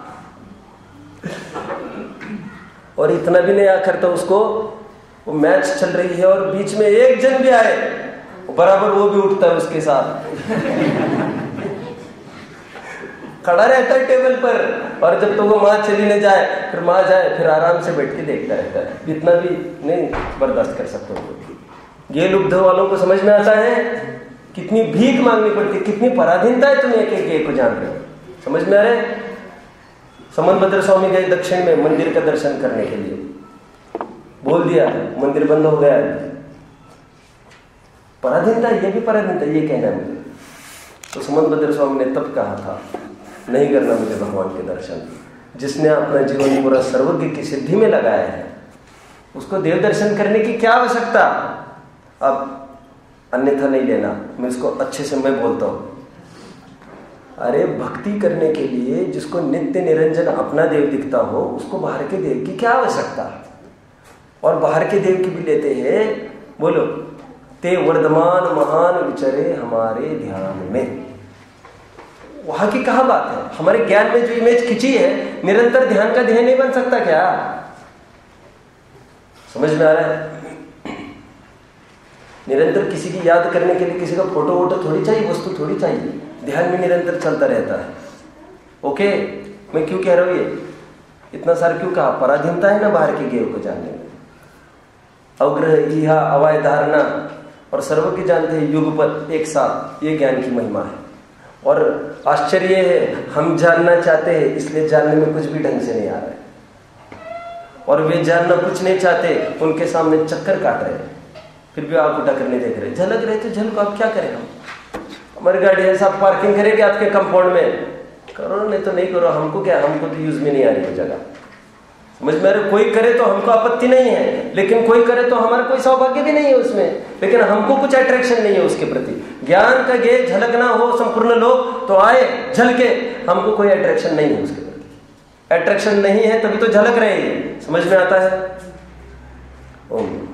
और इतना भी नहीं आखिर तो उसको वो मैच चल रही है और बीच में एक जन भी आए, बराबर वो भी उठता है उसके साथ, खड़ा रहता है टेबल पर। और जब तो वो माँ चली न जाए, फिर माँ जाए, फिर आराम से बैठ के देखता रहता है। इतना भी नहीं बर्दाश्त कर सकते हो। ये लुब्ध वालों को समझ में आता है कितनी भीख मांगनी पड़ती, कितनी पराधीनता है। तुम एक एक को जान रहे हो, समझ में आ रहे? समनभद्र स्वामी गए दक्षिण में मंदिर का दर्शन करने के लिए, बोल दिया मंदिर बंद हो गया। पराधीनता, ये भी पराधीनता, ये कहना मुझे। तो समनभद्र स्वामी ने तब कहा था नहीं करना मुझे भगवान के दर्शन। जिसने अपना जीवन पूरा सर्वज्ञ की सिद्धि में लगाया है उसको देव दर्शन करने की क्या आवश्यकता। अब अन्यथा नहीं लेना, मैं इसको अच्छे से मैं बोलता हूं। अरे भक्ति करने के लिए जिसको नित्य निरंजन अपना देव दिखता हो उसको बाहर के देव की क्या आवश्यकता। और बाहर के देव की भी लेते हैं, बोलो, ते वर्धमान महान विचरे हमारे ध्यान में। वहां की कहा बात है, हमारे ज्ञान में जो इमेज खिंची है, निरंतर ध्यान का ध्यान नहीं बन सकता क्या? समझ में आ रहा है? निरंतर किसी की याद करने के लिए किसी का फोटो वोटो थोड़ी चाहिए, वस्तु थोड़ी चाहिए, ध्यान में निरंतर चलता रहता है। ओके, मैं क्यों कह रहा हूं ये इतना सारा क्यों कहा? पराधीनता है ना बाहर के ज्ञेय को जानने में। अवग्रह, इहा, अवाय धारणा और सर्वज्ञ जानते हैं युगपत एक साथ, ये ज्ञान की महिमा है। और आश्चर्य है, हम जानना चाहते हैं इसलिए जानने में कुछ भी ढंग से नहीं आ रहा है, और वे जानना कुछ नहीं चाहते, उनके सामने चक्कर काट रहे हैं, फिर भी आप उठा करने देख रहे, झलक रहे तो झलको, आप क्या करें? हमारी गाड़ी है, सब पार्किंग करेंगे आपके कंपाउंड में, करो नहीं तो नहीं करो, हमको क्या, हमको तो यूज में नहीं आ रही है जगह। समझ में आ रहे? कोई करे तो हमको आपत्ति नहीं है, लेकिन कोई करे तो हमारा कोई सौभाग्य भी नहीं है उसमें, लेकिन हमको कुछ अट्रैक्शन नहीं है उसके प्रति। ज्ञान का गेय झलकना हो संपूर्ण लोग तो आए झलके, हमको कोई अट्रैक्शन नहीं है उसके प्रति। अट्रैक्शन नहीं है तभी तो झलक रहे हैं। समझ में आता है? ओम।